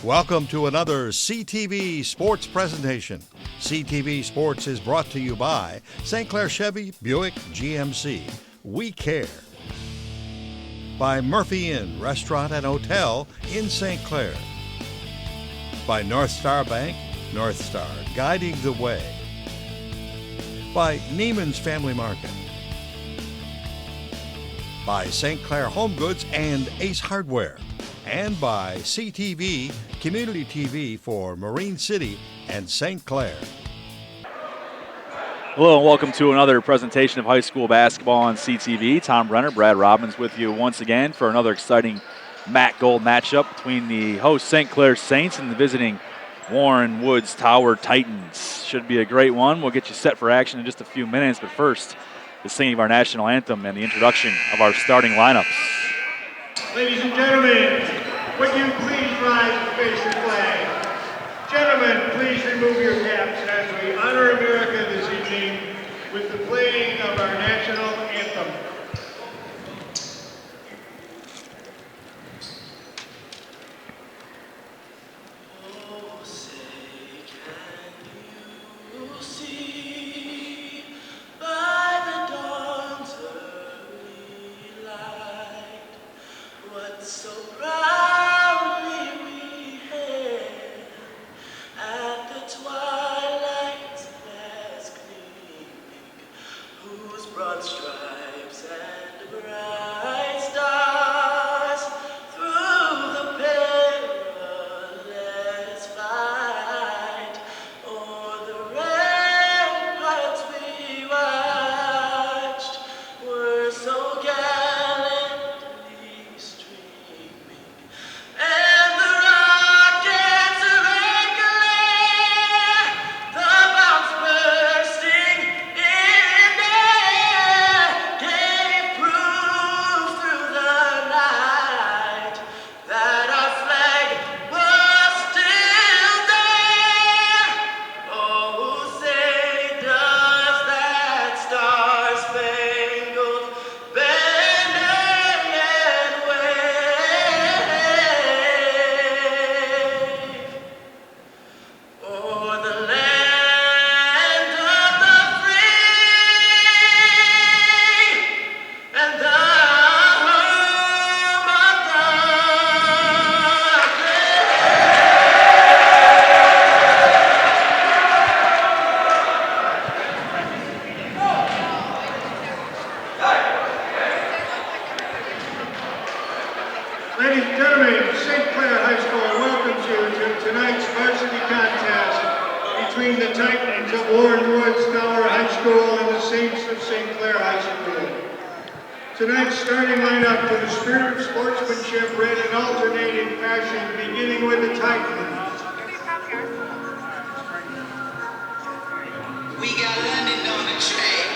Welcome to another CTV Sports presentation. CTV Sports is brought to you by St. Clair Chevy Buick GMC. We care. By Murphy Inn Restaurant and Hotel in St. Clair. By North Star Bank, North Star, guiding the way. By Neiman's Family Market. By St. Clair Home Goods and Ace Hardware. And by CTV, Community TV for Marine City and St. Clair. Hello and welcome to another presentation of high school basketball on CTV. Tom Brenner, Brad Robbins with you once again for another exciting MAC Gold matchup between the host St. Clair Saints and the visiting Warren Woods Tower Titans. Should be a great one. We'll get you set for action in just a few minutes, but first, the singing of our national anthem and the introduction of our starting lineups. Ladies and gentlemen, would you please rise and face the flag? Gentlemen, please remove your caps as we honor America this evening with the playing of our national anthem. So proudly we hailed at the twilight's last gleaming, whose broad stripes and bright stars through the perilous fight o'er the ramparts we watched were so gallantly streaming. And the rockets regular, the bombs bursting in air, gave proof through the night that our flag was still there. Oh, say does that star-spangled banner yet wave o'er the land of the free and the home of the Ladies and gentlemen, St. Clair High School welcomes you to tonight's varsity contest between the Titans of Warren Woods Tower High School and the Saints of St. Clair High School. Tonight's starting lineup to the spirit of sportsmanship read in alternating fashion, beginning with the Titans. We got London on the track.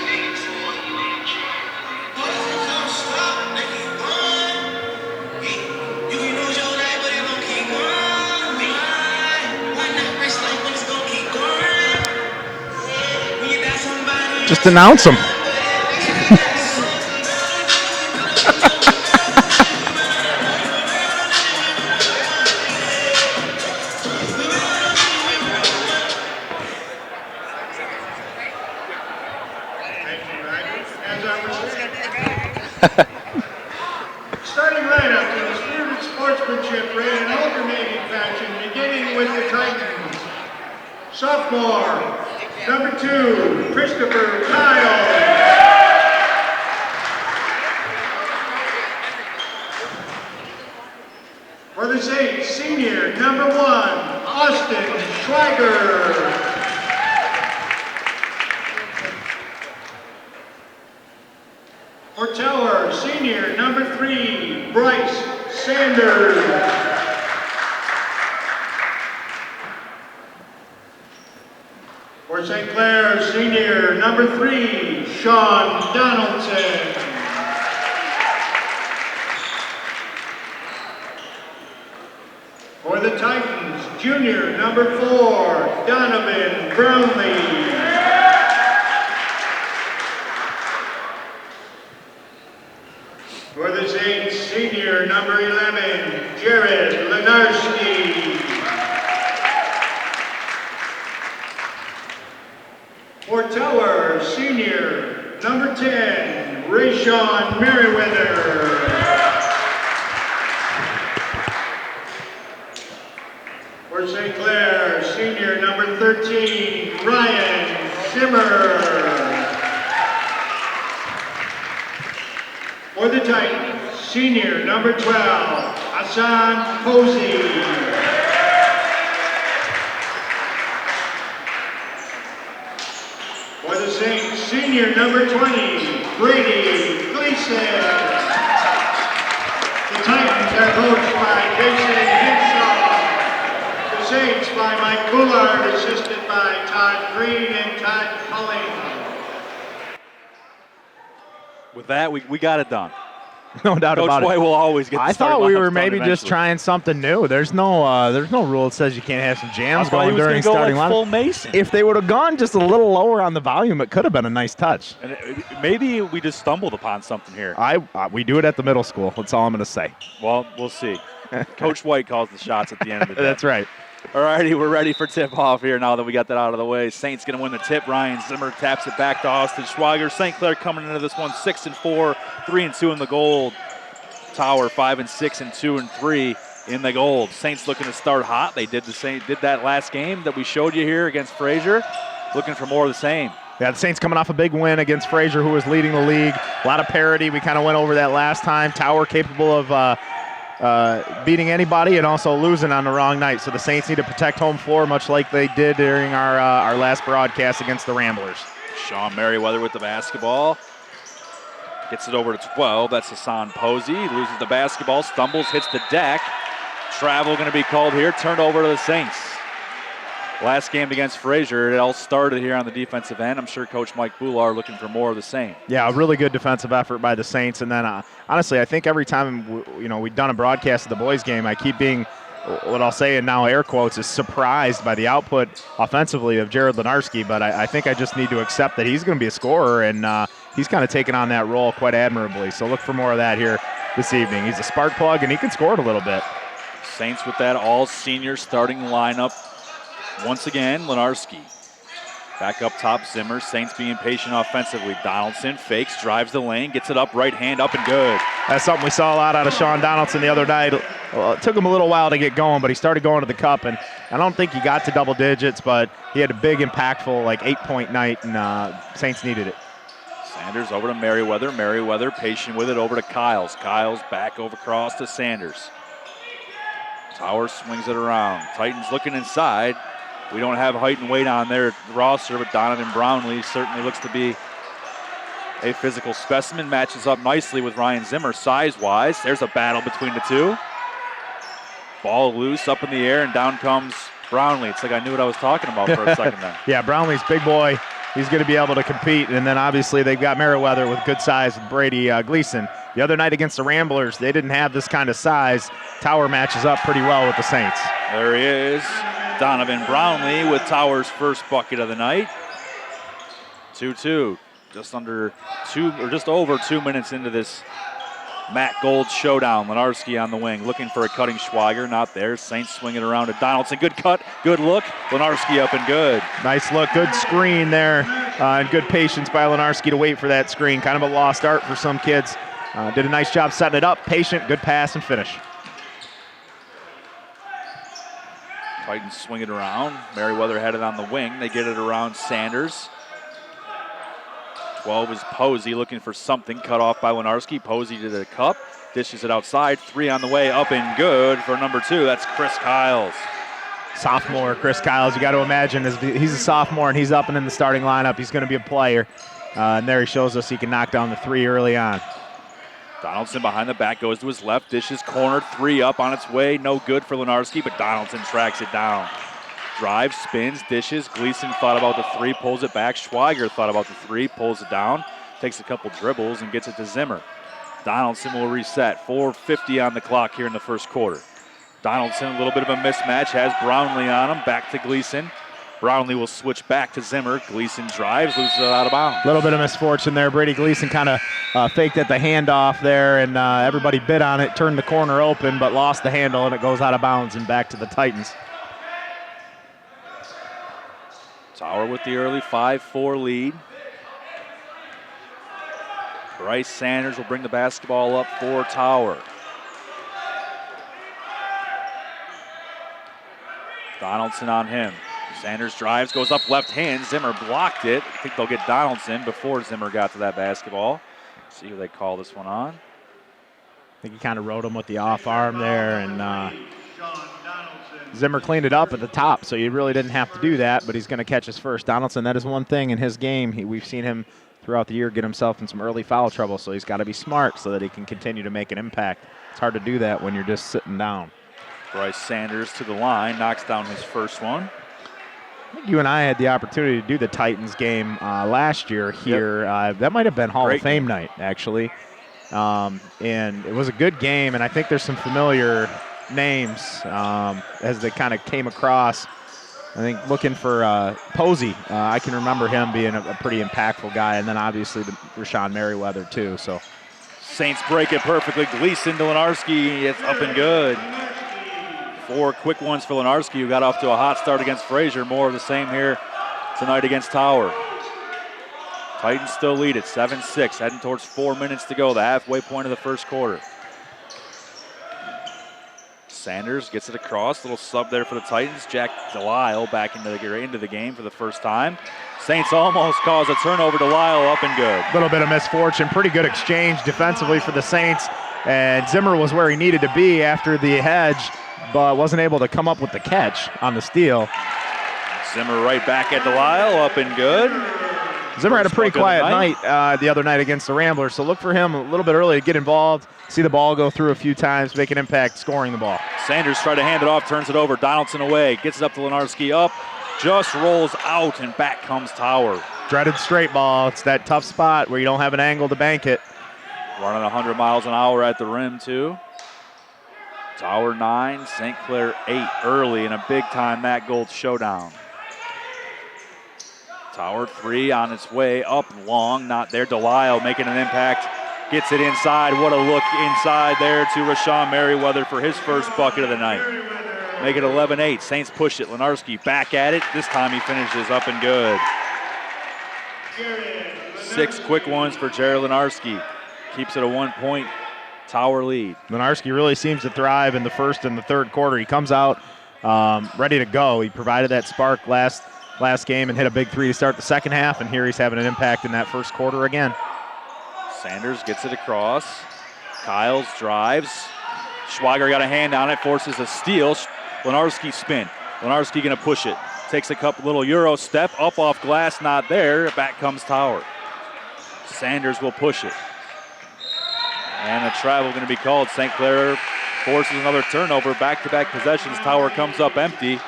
Don't stop, they keep going. You can lose your life, but it gon' keep going. Why not race like when it's gon' keep going? When you got somebody Just announce them. As I was saying. Starting lineup to the spirit of sportsmanship read in alternating fashion, beginning with the Titans. Sophomore, number 2, Christopher Kyle. For the Saints, senior, number 1, Austin Schweiger. For Tower, senior, number 3, Bryce Sanders. For St. Clair, senior, number 3, Sean Donaldson. For the Titans, junior, number 4, Donovan Brownlee. For the Saints, senior, number 11, Jared Lenarski. Merriweather. For St. Clair, senior number 13, Ryan Zimmer. For the Titans, senior number 12, Hassan Posey. For the Saints, senior number 20, Brady Gleason. The Titans are coached by Jason Hinshaw. The Saints by Mike Bullard, assisted by Todd Green and Todd Culling. With that, we got it done. No doubt Coach about White it. will always get the I starting thought we lineups were done maybe just eventually. trying something new. There's no rule that says you can't have some I jams thought he going was during gonna go starting like lineup. full Mason. If they would have gone just a little lower on the volume, it could have been a nice touch. And maybe we just stumbled upon something here. We do it at the middle school. That's all I'm going to say. Well, we'll see. Coach White calls the shots at the end of the day. That's right. All righty, we're ready for tip-off here now that we got that out of the way. Saints going to win the tip. Ryan Zimmer taps it back to Austin Schwager. St. Clair coming into this one 6-4, 3-2 in the gold. Tower 5-6 and 2-3 in the gold. Saints looking to start hot. They did that last game that we showed you here against Fraser. Looking for more of the same. Yeah, the Saints coming off a big win against Fraser, who was leading the league. A lot of parity. We kind of went over that last time. Tower capable of beating anybody and also losing on the wrong night. So the Saints need to protect home floor, much like they did during our last broadcast against the Ramblers. Sean Merriweather with the basketball. Gets it over to 12. That's Hassan Posey. Loses the basketball, stumbles, hits the deck. Travel going to be called here. Turned over to the Saints. Last game against Fraser, it all started here on the defensive end. I'm sure Coach Mike Boulard looking for more of the same. Yeah, a really good defensive effort by the Saints. And then, honestly, I think every time we've done a broadcast of the boys' game, I keep being, what I'll say in now air quotes, is surprised by the output offensively of Jared Lenarski. But I think I just need to accept that he's going to be a scorer, and he's kind of taken on that role quite admirably. So look for more of that here this evening. He's a spark plug, and he can score it a little bit. Saints with that all-senior starting lineup. Once again, Lenarski. Back up top, Zimmer. Saints being patient offensively. Donaldson fakes, drives the lane, gets it up, right hand up and good. That's something we saw a lot out of Sean Donaldson the other night. Well, it took him a little while to get going, but he started going to the cup, and I don't think he got to double digits, but he had a big, impactful, 8-point night, and Saints needed it. Sanders over to Merriweather. Merriweather patient with it over to Kyles. Kyles back over across to Sanders. Tower swings it around. Titans looking inside. We don't have height and weight on their roster, but Donovan Brownlee certainly looks to be a physical specimen. Matches up nicely with Ryan Zimmer size-wise. There's a battle between the two. Ball loose up in the air, and down comes Brownlee. It's like I knew what I was talking about for a second then. Yeah, Brownlee's big boy. He's going to be able to compete. And then obviously they've got Merriweather with good size with Brady Gleason. The other night against the Ramblers, they didn't have this kind of size. Tower matches up pretty well with the Saints. There he is. Donovan Brownlee with Tower's first bucket of the night. 2-2. Just over 2 minutes into this Matt Gold showdown. Lenarski on the wing, looking for a cutting Schwager. Not there. Saints swinging around to Donaldson. Good cut, good look. Lenarski up and good. Nice look, good screen there, and good patience by Lenarski to wait for that screen. Kind of a lost art for some kids. Did a nice job setting it up. Patient, good pass, and finish. Titans swing it around. Merriweather had it on the wing. They get it around Sanders. 12 is Posey looking for something. Cut off by Lenarski. Posey to the cup. Dishes it outside. 3 on the way. Up and good for number 2. That's Chris Kyles. Sophomore Chris Kyles. You got to imagine he's a sophomore and he's up and in the starting lineup. He's going to be a player. And there he shows us he can knock down the 3 early on. Donaldson behind the back goes to his left. Dishes cornered. 3 up on its way. No good for Lenarski, but Donaldson tracks it down. Drive, spins, dishes. Gleason thought about the 3, pulls it back. Schwager thought about the 3, pulls it down. Takes a couple dribbles and gets it to Zimmer. Donaldson will reset. 4:50 on the clock here in the first quarter. Donaldson, a little bit of a mismatch, has Brownlee on him. Back to Gleason. Brownlee will switch back to Zimmer. Gleason drives, loses it out of bounds. A little bit of misfortune there. Brady Gleason kind of faked at the handoff there, and everybody bid on it, turned the corner open, but lost the handle, and it goes out of bounds and back to the Titans. Tower with the early 5-4 lead. Bryce Sanders will bring the basketball up for Tower. Donaldson on him. Sanders drives, goes up left hand. Zimmer blocked it. I think they'll get Donaldson before Zimmer got to that basketball. See who they call this one on. I think he kind of rode him with the off arm there, and Zimmer cleaned it up at the top, so he really didn't have to do that, but he's going to catch his first. Donaldson, that is one thing in his game. We've seen him throughout the year get himself in some early foul trouble, so he's got to be smart so that he can continue to make an impact. It's hard to do that when you're just sitting down. Bryce Sanders to the line, knocks down his first one. I think you and I had the opportunity to do the Titans game last year here. Yep. That might have been Hall of Fame night, actually. And it was a good game, and I think there's some familiar names as they kind of came across. I think looking for Posey, I can remember him being a pretty impactful guy, and then obviously the Rashawn Merriweather too. So Saints break it perfectly. Gleason to Lenarski, it's up and good. 4 quick ones for Lenarski, who got off to a hot start against Frazier. More of the same here tonight against Tower. Titans still lead it, 7-6, heading towards 4 minutes to go, the halfway point of the first quarter. Sanders gets it across, little sub there for the Titans. Jack Delisle back into the game for the first time. Saints almost cause a turnover. Delisle up and good. A little bit of misfortune, pretty good exchange defensively for the Saints, and Zimmer was where he needed to be after the hedge, but wasn't able to come up with the catch on the steal. Zimmer right back at Delisle, up and good. Zimmer had a pretty quiet night the other night against the Ramblers, so look for him a little bit early to get involved, see the ball go through a few times, make an impact scoring the ball. Sanders tried to hand it off, turns it over. Donaldson away, gets it up to Lenarski, up, just rolls out, and back comes Tower. Dreaded straight ball. It's that tough spot where you don't have an angle to bank it. Running 100 miles an hour at the rim, too. Tower 9, St. Clair 8 early in a big-time Matt Gold showdown. Tower 3 on its way up long, not there. Delisle making an impact, gets it inside. What a look inside there to Rashawn Merriweather for his first bucket of the night. Make it 11-8. Saints push it. Lenarski back at it. This time he finishes up and good. 6 quick ones for Jared Lenarski. Keeps it a 1-point Tower lead. Lenarski really seems to thrive in the first and the third quarter. He comes out ready to go. He provided that spark last game and hit a big 3 to start the second half, and here he's having an impact in that first quarter again. Sanders gets it across. Kyles drives. Schwager got a hand on it, forces a steal. Lenarski spin. Lenarski going to push it. Takes a couple little Euro step, up off glass, not there. Back comes Tower. Sanders will push it. And a travel going to be called. St. Clair forces another turnover. Back-to-back possessions. Tower comes up empty.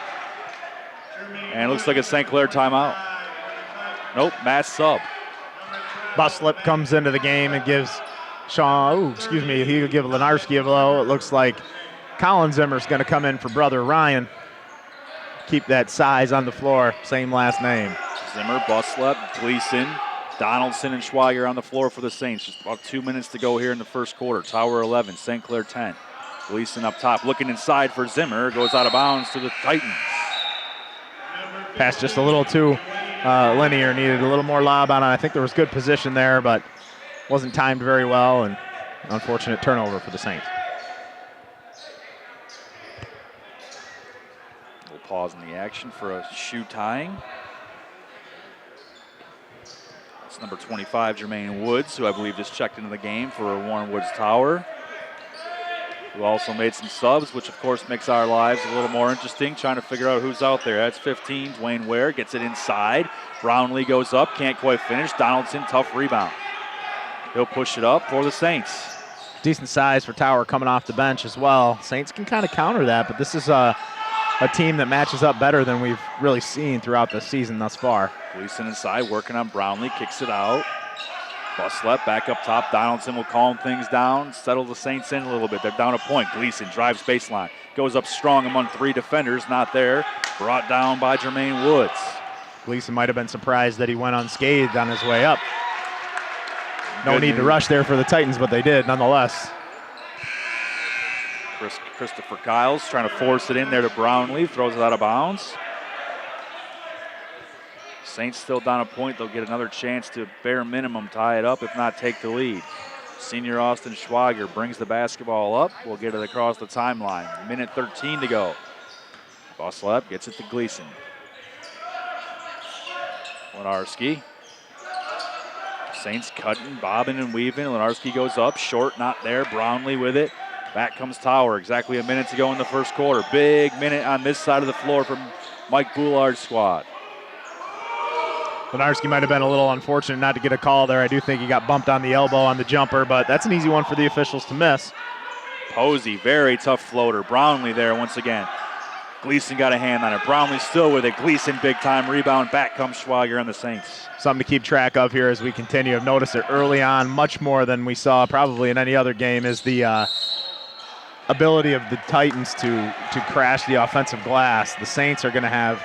And it looks like a St. Clair timeout. Nope, Matt's sub. Buslip comes into the game and gives he'll give Lenarski a blow. It looks like Colin Zimmer's going to come in for brother Ryan. Keep that size on the floor, same last name. Zimmer, Buslip, Gleason, Donaldson, and Schwager on the floor for the Saints. Just about 2 minutes to go here in the first quarter. Tower 11, St. Clair 10. Gleason up top, looking inside for Zimmer. Goes out of bounds to the Titans. Pass just a little too linear, needed a little more lob on it. I think there was good position there, but wasn't timed very well, and unfortunate turnover for the Saints. We'll pause in the action for a shoe tying. That's number 25, Jermaine Woods, who I believe just checked into the game for Warren Woods Tower, who also made some subs, which of course makes our lives a little more interesting, trying to figure out who's out there. That's 15, Dwayne Ware gets it inside. Brownlee goes up, can't quite finish. Donaldson, tough rebound. He'll push it up for the Saints. Decent size for Tower coming off the bench as well. Saints can kind of counter that, but this is a team that matches up better than we've really seen throughout the season thus far. Gleason inside, working on Brownlee, kicks it out. Buslep back up top. Donaldson will calm things down, settle the Saints in a little bit. They're down a point. Gleason drives baseline, goes up strong among 3 defenders, not there. Brought down by Jermaine Woods. Gleason might have been surprised that he went unscathed on his way up. No need to rush there for the Titans, but they did nonetheless. Christopher Kyles trying to force it in there to Brownlee, throws it out of bounds. Saints still down a point. They'll get another chance to bare minimum tie it up, if not take the lead. Senior Austin Schwager brings the basketball up. We'll get it across the timeline. Minute 13 to go. Buslep gets it to Gleason. Lenarski. Saints cutting, bobbing, and weaving. Lenarski goes up, short, not there. Brownlee with it. Back comes Tower. Exactly a minute to go in the first quarter. Big minute on this side of the floor from Mike Boulard's squad. Lenarski might have been a little unfortunate not to get a call there. I do think he got bumped on the elbow on the jumper, but that's an easy one for the officials to miss. Posey, very tough floater. Brownlee there once again. Gleason got a hand on it. Brownlee still with it. Gleason big time rebound. Back comes Schwager on the Saints. Something to keep track of here as we continue. I've noticed it early on, much more than we saw probably in any other game, is the ability of the Titans to crash the offensive glass. The Saints are going to have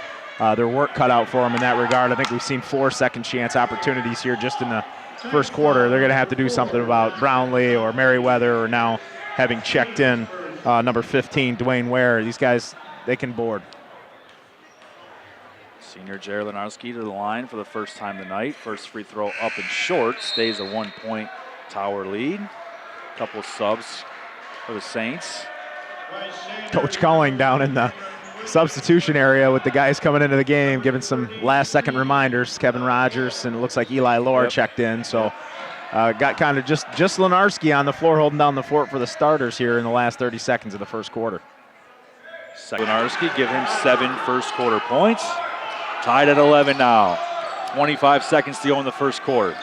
their work cut out for them in that regard. I think we've seen 4 second chance opportunities here just in the first quarter. They're going to have to do something about Brownlee or Merriweather, or now having checked in number 15, Dwayne Ware. These guys, they can board. Senior Jared Lenarski to the line for the first time tonight. First free throw up and short. Stays a 1-point Tower lead. Couple subs for the Saints. Coach Culling down in the substitution area with the guys coming into the game, giving some last-second reminders. Kevin Rogers and it looks like Eli Lohr checked in. So got kind of just Lenarski on the floor holding down the fort for the starters here in the last 30 seconds of the first quarter. Lenarski give him 7 first quarter points. Tied at 11 now. 25 seconds to go in the first quarter.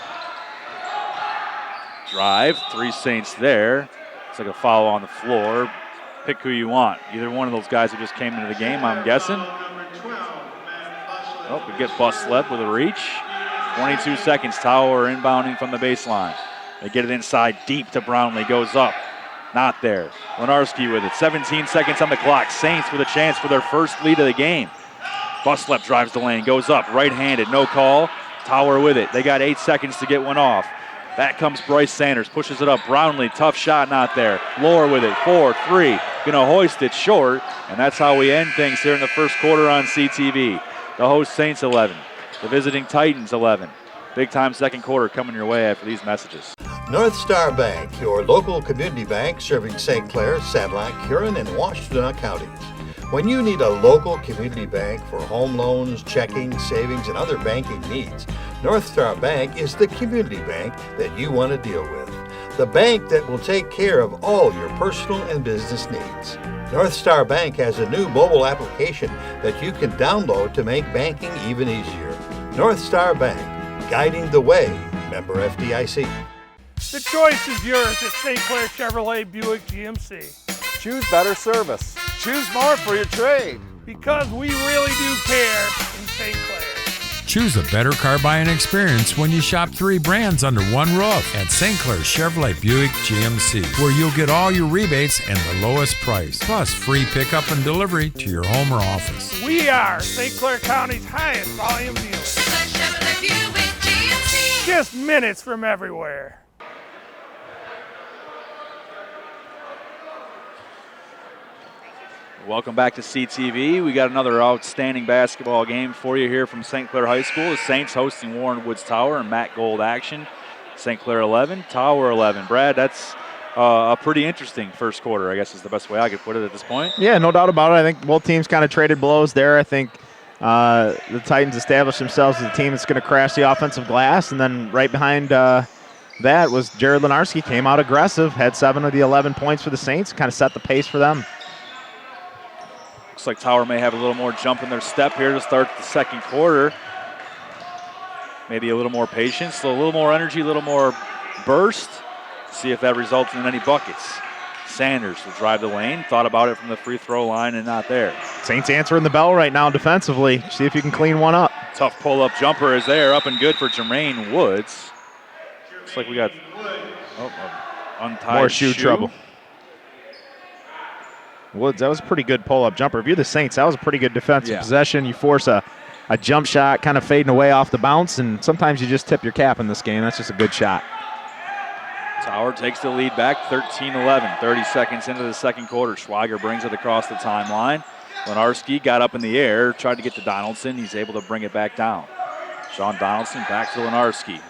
Drive, 3 Saints there. It's like a foul on the floor. Pick who you want. Either one of those guys who just came into the game, I'm guessing. Oh, we get Buslep with a reach. 22 seconds, Tower inbounding from the baseline. They get it inside deep to Brownlee, goes up. Not there. Lenarski with it. 17 seconds on the clock. Saints with a chance for their first lead of the game. Buslep drives the lane, goes up, right-handed, no call. Tower with it. They got 8 seconds to get one off. Back comes Bryce Sanders, pushes it up. Brownlee, tough shot, not there. Lohr with it, 4-3. Gonna hoist it short, and that's how we end things here in the first quarter on CTV. The host Saints 11, the visiting Titans 11. Big time second quarter coming your way after these messages. North Star Bank, your local community bank serving St. Clair, Sanilac, Huron, and Washtenaw counties. When you need a local community bank for home loans, checking, savings, and other banking needs, North Star Bank is the community bank that you want to deal with. The bank that will take care of all your personal and business needs. North Star Bank has a new mobile application that you can download to make banking even easier. North Star Bank, guiding the way. Member FDIC. The choice is yours at St. Clair Chevrolet Buick GMC. Choose better service. Choose more for your trade. Because we really do care in St. Clair. Choose a better car buying experience when you shop 3 brands under one roof at St. Clair Chevrolet Buick GMC, where you'll get all your rebates and the lowest price, plus free pickup and delivery to your home or office. We are St. Clair County's highest volume dealer. Chevrolet Buick GMC. Just minutes from everywhere. Welcome back to CTV. We got another outstanding basketball game for you here from St. Clair High School. The Saints hosting Warren Woods Tower and Matt Gold action. St. Clair 11, Tower 11. Brad, that's a pretty interesting first quarter, I guess is the best way I could put it at this point. Yeah, no doubt about it. I think both teams kind of traded blows there. I think the Titans established themselves as a team that's going to crash the offensive glass, and then right behind that was Jared Lenarski, came out aggressive, had 7 of the 11 points for the Saints, kind of set the pace for them. Looks like Tower may have a little more jump in their step here to start the second quarter. Maybe a little more patience, a little more energy, a little more burst. See if that results in any buckets. Sanders will drive the lane. Thought about it from the free throw line and not there. Saints answering the bell right now defensively. See if you can clean one up. Tough pull-up jumper is there, up and good for Jermaine Woods. Looks like we got untied more shoe trouble. Woods, that was a pretty good pull-up jumper. If you're the Saints, that was a pretty good defensive possession. You force a jump shot kind of fading away off the bounce, and sometimes you just tip your cap in this game. That's just a good shot. Tower takes the lead back, 13-11, 30 seconds into the second quarter. Schwager brings it across the timeline. Lenarski got up in the air, tried to get to Donaldson. He's able to bring it back down. Sean Donaldson back to Lenarski.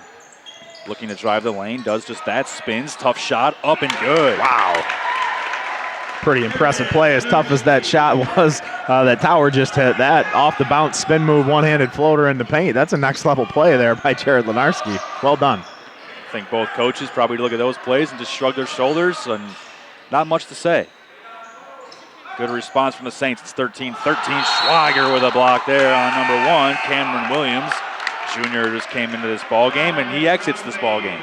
Looking to drive the lane, does just that, spins, tough shot, up and good. Wow. Pretty impressive play, as tough as that shot was. That Tower just hit that off the bounce spin move, one-handed floater in the paint. That's a next level play there by Jared Lenarski. Well done. I think both coaches probably look at those plays and just shrug their shoulders, and not much to say. Good response from the Saints. It's 13-13. Schwager with a block there on number 1. Cameron Williams Jr. just came into this ball game, and he exits this ball game.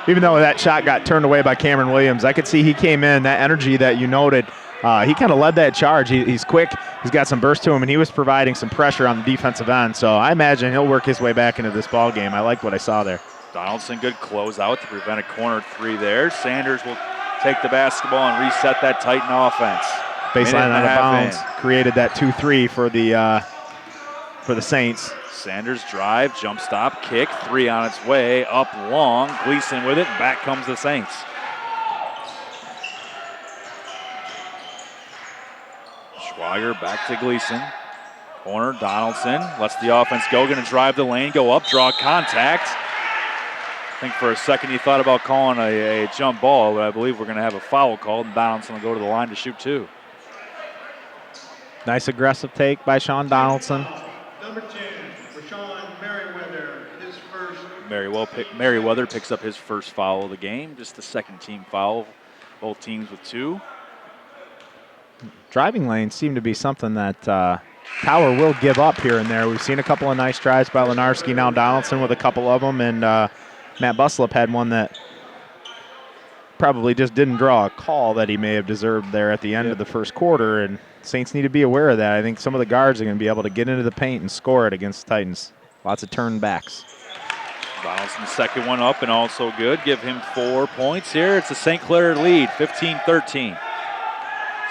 Even though that shot got turned away by Cameron Williams, I could see he came in, that energy that you noted. He kind of led that charge. He's quick. He's got some burst to him, and he was providing some pressure on the defensive end. So I imagine he'll work his way back into this ball game. I like what I saw there. Donaldson, good closeout to prevent a corner 3 there. Sanders will take the basketball and reset that Titan offense. Baseline out of bounds, created that 2-3 for the Saints. Sanders drive, jump stop, kick, 3 on its way, up long. Gleason with it, back comes the Saints. Schwager back to Gleason. Corner, Donaldson lets the offense go, going to drive the lane, go up, draw contact. I think for a second he thought about calling a jump ball, but I believe we're going to have a foul called, and Donaldson will go to the line to shoot 2. Nice aggressive take by Sean Donaldson. Number 10, Rashawn Merriweather, his first. Merriweather picks up his first foul of the game, just the second team foul, both teams with 2. Driving lanes seem to be something that Tower will give up here and there. We've seen a couple of nice drives by Lenarski, now Donaldson with a couple of them, and Matt Buslip had one that probably just didn't draw a call that he may have deserved there at the end of the first quarter, and Saints need to be aware of that. I think some of the guards are going to be able to get into the paint and score it against the Titans. Lots of turn backs. Donaldson's second one up and also good. Give him 4 points here. It's a St. Clair lead, 15-13.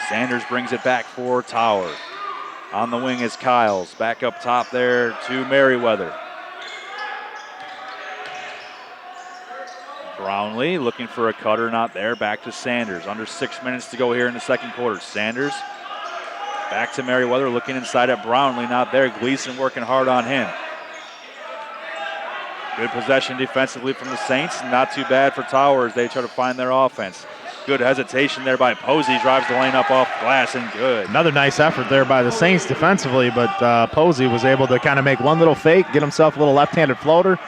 Sanders brings it back for Tower. On the wing is Kyles. Back up top there to Merriweather. Brownlee looking for a cutter, not there. Back to Sanders. Under 6 minutes to go here in the second quarter. Sanders back to Merriweather, looking inside at Brownlee, not there. Gleason working hard on him. Good possession defensively from the Saints. Not too bad for Tower as they try to find their offense. Good hesitation there by Posey. Drives the lane up off glass and good. Another nice effort there by the Saints defensively, but Posey was able to kind of make one little fake, get himself a little left-handed floater.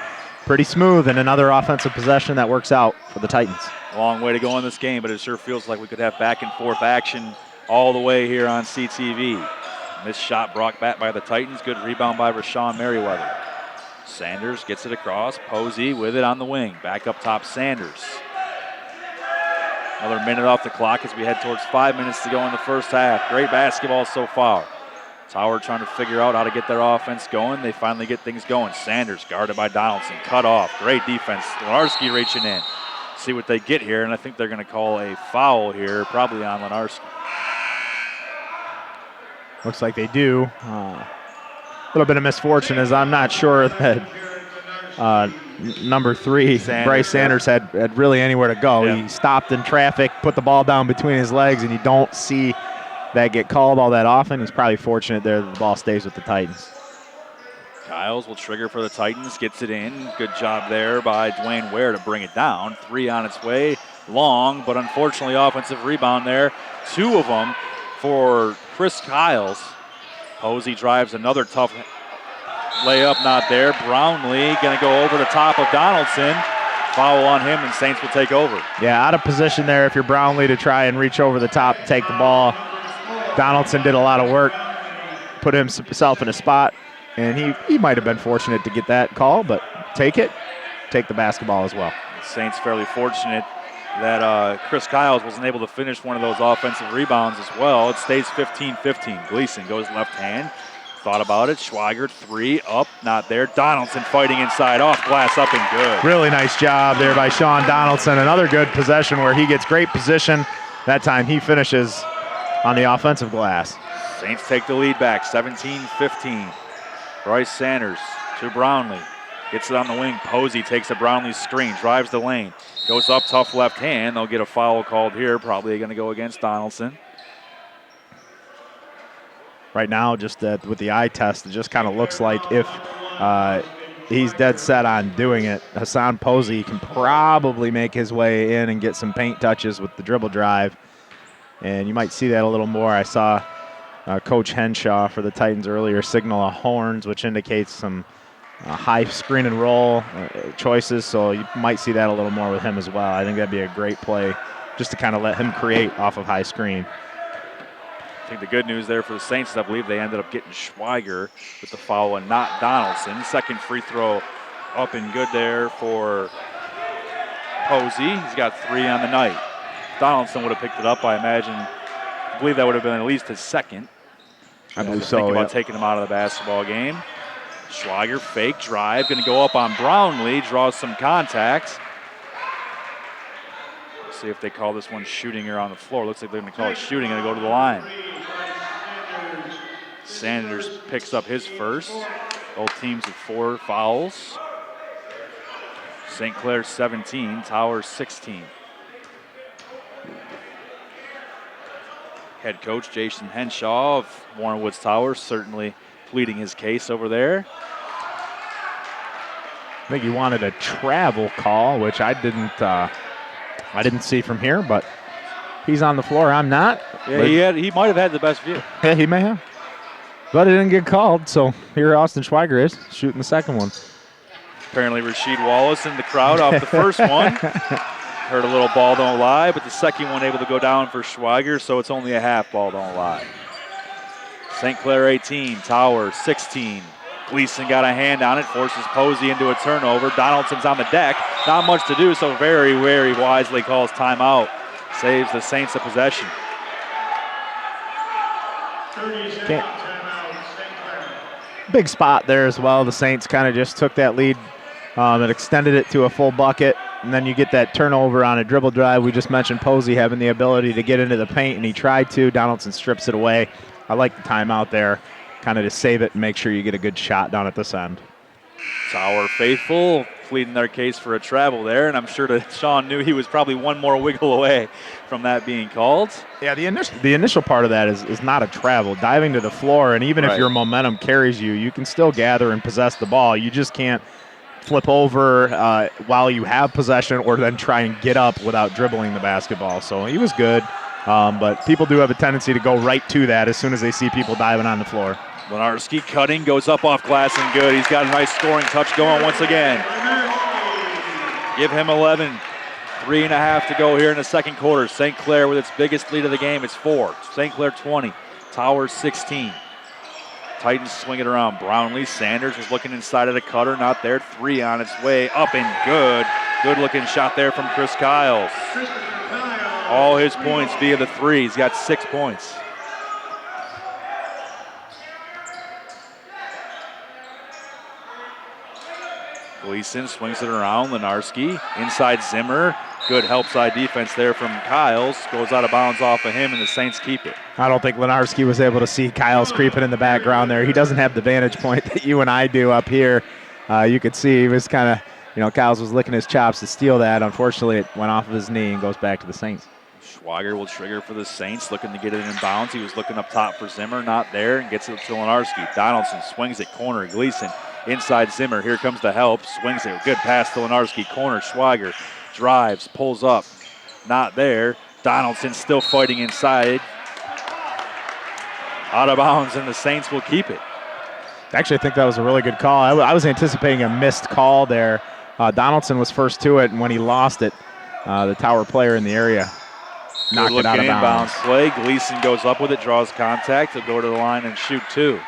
Pretty smooth, and another offensive possession that works out for the Titans. Long way to go in this game, but it sure feels like we could have back and forth action all the way here on CTV. Missed shot brought back by the Titans. Good rebound by Rashawn Merriweather. Sanders gets it across. Posey with it on the wing. Back up top, Sanders. Another minute off the clock as we head towards 5 minutes to go in the first half. Great basketball so far. Tower trying to figure out how to get their offense going. They finally get things going. Sanders guarded by Donaldson. Cut off. Great defense. Lenarski reaching in. See what they get here, and I think they're going to call a foul here, probably on Lenarski. Looks like they do. A little bit of misfortune as I'm not sure that number 3, Bryce Sanders, had really anywhere to go. Yeah. He stopped in traffic, put the ball down between his legs, and you don't see that get called all that often. He's probably fortunate there that the ball stays with the Titans. Kyles will trigger for the Titans, gets it in. Good job there by Dwayne Ware to bring it down. 3 on its way, long, but unfortunately offensive rebound there. 2 of them for Chris Kyles. Posey drives another tough layup, not there. Brownlee going to go over the top of Donaldson. Foul on him, and Saints will take over. Yeah, out of position there if you're Brownlee to try and reach over the top, take the ball. Donaldson did a lot of work, put himself in a spot, and he might have been fortunate to get that call, but take the basketball as well. The Saints fairly fortunate that Chris Kyles wasn't able to finish one of those offensive rebounds as well. It stays 15-15. Gleason goes left hand, thought about it. Schwager 3 up, not there. Donaldson fighting inside, off glass, up and good. Really nice job there by Sean Donaldson. Another good possession where he gets great position. That time he finishes on the offensive glass. Saints take the lead back, 17-15. Bryce Sanders to Brownlee. Gets it on the wing. Posey takes a Brownlee screen, drives the lane. Goes up, tough left hand. They'll get a foul called here. Probably going to go against Donaldson. Right now, just with the eye test, it just kind of looks like if he's dead set on doing it. Hassan Posey can probably make his way in and get some paint touches with the dribble drive. And you might see that a little more. I saw Coach Henshaw for the Titans earlier signal a horns, which indicates some high screen and roll choices. So you might see that a little more with him as well. I think that'd be a great play just to kind of let him create off of high screen. I think the good news there for the Saints is I believe they ended up getting Schweiger with the foul and not Donaldson. Second free throw up and good there for Posey. He's got 3 on the night. Donaldson would have picked it up, I imagine. I believe that would have been at least his second. I believe so, Think about taking him out of the basketball game. Schweiger, fake drive, going to go up on Brownlee, draws some contacts. See if they call this one shooting here on the floor. Looks like they're going to call it shooting and go to the line. Sanders picks up his first. Both teams with 4 fouls. St. Clair 17, Towers 16. Head coach Jason Henshaw of Warren Woods Towers certainly pleading his case over there. I think he wanted a travel call, which I didn't see from here, but he's on the floor. I'm not. Yeah, he might have had the best view. Yeah, he may have. But it didn't get called, so here Austin Schweiger is shooting the second one. Apparently Rasheed Wallace in the crowd off the first one. Heard a little ball don't lie, but the second one able to go down for Schweiger, so it's only a half ball don't lie. St. Clair 18, Towers 16. Gleason got a hand on it, forces Posey into a turnover. Donaldson's on the deck. Not much to do, so very, very wisely calls timeout. Saves the Saints a possession. 30-second timeout, St. Clair. Big spot there as well. The Saints kind of just took that lead and extended it to a full bucket. And then you get that turnover on a dribble drive. We just mentioned Posey having the ability to get into the paint, and he tried to. Donaldson strips it away. I like the timeout there, kind of to save it and make sure you get a good shot down at this end. Tower faithful pleading their case for a travel there, and I'm sure that Sean knew he was probably one more wiggle away from that being called. Yeah, the initial part of that is not a travel. Diving to the floor, and even if your momentum carries you, you can still gather and possess the ball. You just can't flip over while you have possession or then try and get up without dribbling the basketball. So he was good, but people do have a tendency to go right to that as soon as they see people diving on the floor. Lenarski cutting, goes up off glass and good. He's got a nice scoring touch going once again. Give him 11. 3.5 to go here in the second quarter. St. Clair with its biggest lead of the game. It's 4. St. Clair 20. Towers 16. Titans swing it around. Brownlee, Sanders was looking inside of the cutter. Not there. 3 on its way. Up and good. Good looking shot there from Chris Kiles. All his points via the 3. He's got 6 points. Gleason swings it around. Lenarski inside Zimmer. Good help side defense there from Kiles. Goes out of bounds off of him, and the Saints keep it. I don't think Lenarski was able to see Kiles creeping in the background there. He doesn't have the vantage point that you and I do up here. You could see he was kind of, Kiles was licking his chops to steal that. Unfortunately, it went off of his knee and goes back to the Saints. Schweiger will trigger for the Saints, looking to get it in bounds. He was looking up top for Zimmer, not there, and gets it to Lenarski. Donaldson swings it, corner. Gleason inside Zimmer. Here comes the help. Swings it. Good pass to Lenarski. Corner. Schweiger drives, pulls up. Not there. Donaldson still fighting inside. Out of bounds, and the Saints will keep it. Actually, I think that was a really good call. I was anticipating a missed call there. Donaldson was first to it, and when he lost it, the Tower player in the area knocked it out of bounds. Play. Gleason goes up with it, draws contact. He'll go to the line and shoot 2.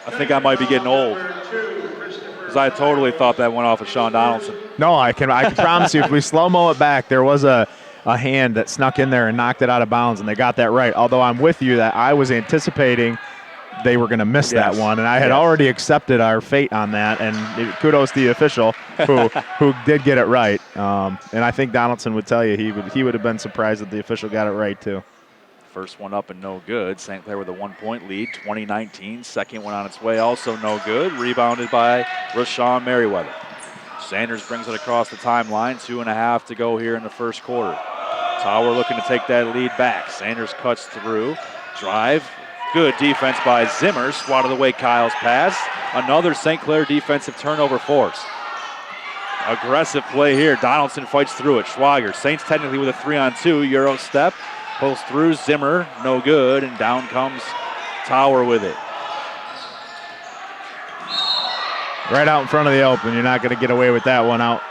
I think I might be getting old, because I totally thought that went off of Sean Donaldson. No, I can promise you, if we slow-mo it back, there was a hand that snuck in there and knocked it out of bounds, and they got that right. Although I'm with you that I was anticipating they were going to miss that one, and I had already accepted our fate on that, and kudos to the official who did get it right. And I think Donaldson would tell you he would have been surprised that the official got it right too. First one up and no good. St. Clair with a 1-point lead, 20-19. Second one on its way, also no good. Rebounded by Rashawn Merriweather. Sanders brings it across the timeline. 2.5 to go here in the first quarter. Tower looking to take that lead back. Sanders cuts through. Drive. Good defense by Zimmer. Swatted away Kyle's pass. Another St. Clair defensive turnover forced. Aggressive play here. Donaldson fights through it. Schwager. Saints technically with a 3-on-2. Euro step. Pulls through. Zimmer. No good. And down comes Tower with it. Right out in front of the open. You're not going to get away with that one out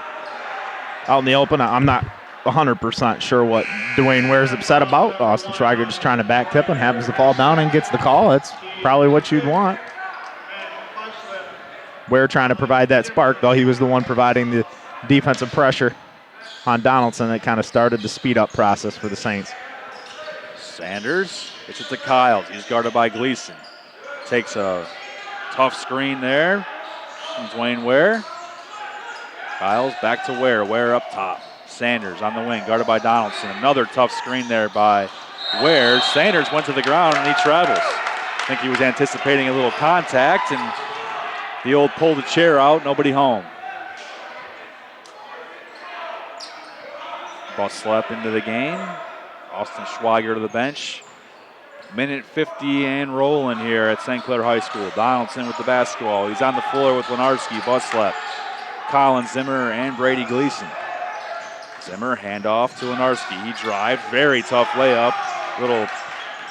in the open. I'm not 100% sure what Dwayne Ware's upset about. Austin Schwager just trying to back tip and happens to fall down and gets the call. That's probably what you'd want. Ware trying to provide that spark, though. He was the one providing the defensive pressure on Donaldson that kind of started the speed-up process for the Saints. Sanders gets it to Kyle. He's guarded by Gleason. Takes a tough screen there from Dwayne Ware. Kyle's back to Ware. Ware up top. Sanders on the wing, guarded by Donaldson. Another tough screen there by Ware. Sanders went to the ground and he travels. I think he was anticipating a little contact, and the old pull the chair out, nobody home. Buslep into the game. Austin Schwager to the bench. Minute 50 and rolling here at St. Clair High School. Donaldson with the basketball. He's on the floor with Lenarski, Buslep, Collins, Zimmer, and Brady Gleason. Zimmer, handoff to Lenarski. He drives, very tough layup. Little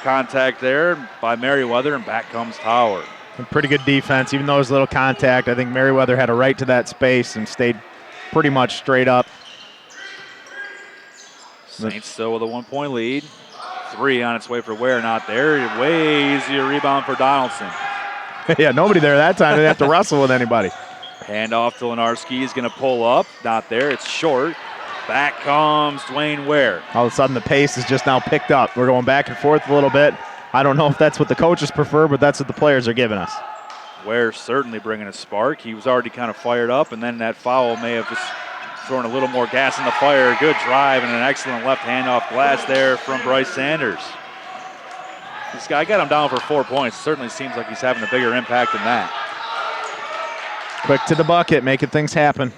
contact there by Merriweather, and back comes Tower. And pretty good defense, even though it was a little contact. I think Merriweather had a right to that space and stayed pretty much straight up. Saints still with a 1-point lead. 3 on its way for Ware, not there. Way easier rebound for Donaldson. Yeah, nobody there that time. They didn't have to wrestle with anybody. Handoff to Lenarski. He's going to pull up. Not there. It's short. Back comes Dwayne Ware. All of a sudden, the pace is just now picked up. We're going back and forth a little bit. I don't know if that's what the coaches prefer, but that's what the players are giving us. Ware certainly bringing a spark. He was already kind of fired up, and then that foul may have just thrown a little more gas in the fire. Good drive and an excellent left handoff glass there from Bryce Sanders. This guy got him down for 4 points. Certainly seems like he's having a bigger impact than that. Quick to the bucket, making things happen.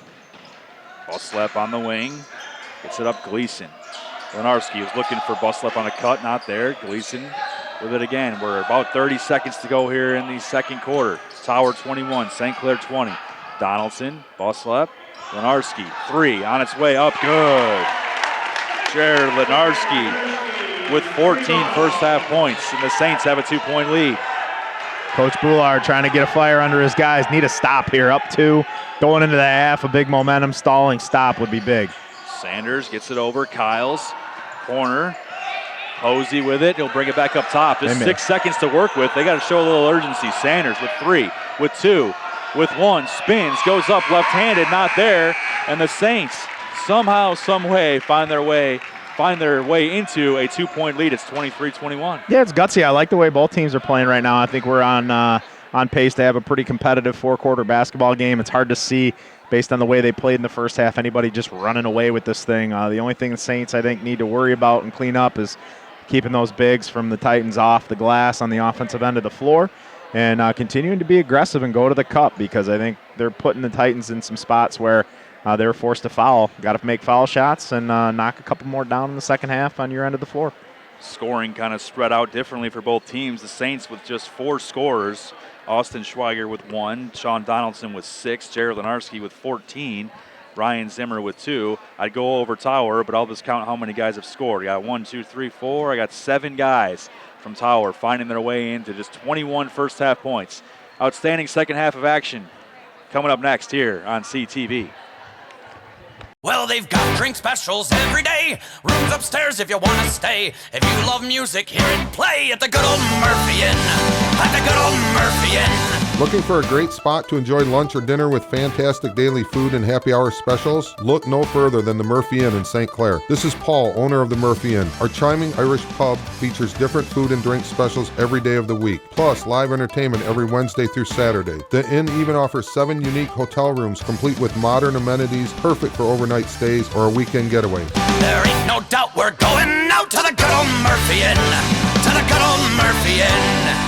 Buslep on the wing. Gets it up, Gleason. Lenarski was looking for Buslep on a cut, not there. Gleason with it again. We're about 30 seconds to go here in the second quarter. Tower 21, St. Clair 20. Donaldson, Buslep, Lenarski. 3 on its way up, good. Jared Lenarski with 14 first half points, and the Saints have a 2-point lead. Coach Boulard trying to get a fire under his guys. Need a stop here, up 2. Going into the half, a big momentum, stalling stop would be big. Sanders gets it over. Kyle's corner. Posey with it. He'll bring it back up top. Just 6 seconds to work with. They got to show a little urgency. Sanders with 3, with 2, with 1. Spins, goes up left-handed, not there. And the Saints somehow, some way find their way into a 2-point lead. It's 23-21. Yeah, it's gutsy. I like the way both teams are playing right now. I think we're on pace to have a pretty competitive 4-quarter basketball game. It's hard to see, based on the way they played in the first half, anybody just running away with this thing. The only thing the Saints, I think, need to worry about and clean up is keeping those bigs from the Titans off the glass on the offensive end of the floor and continuing to be aggressive and go to the cup, because I think they're putting the Titans in some spots where they were forced to foul. Got to make foul shots and knock a couple more down in the second half on your end of the floor. Scoring kind of spread out differently for both teams. The Saints with just 4 scorers. Austin Schwager with 1, Sean Donaldson with 6, Jared Lenarski with 14, Ryan Zimmer with 2. I'd go over Tower, but I'll just count how many guys have scored. I got 1, 2, 3, 4. I got 7 guys from Tower finding their way into just 21 first half points. Outstanding second half of action coming up next here on CTV. Well, they've got drink specials every day. Rooms upstairs if you want to stay. If you love music, hear it play at the good old Murphy Inn. At the good old Murphy Inn. Looking for a great spot to enjoy lunch or dinner with fantastic daily food and happy hour specials? Look no further than the Murphy Inn in St. Clair. This is Paul, owner of the Murphy Inn. Our charming Irish pub features different food and drink specials every day of the week, plus live entertainment every Wednesday through Saturday. The Inn even offers 7 unique hotel rooms complete with modern amenities, perfect for overnight stays or a weekend getaway. There ain't no doubt we're going out to the good old Murphy Inn. To the good old Murphy Inn.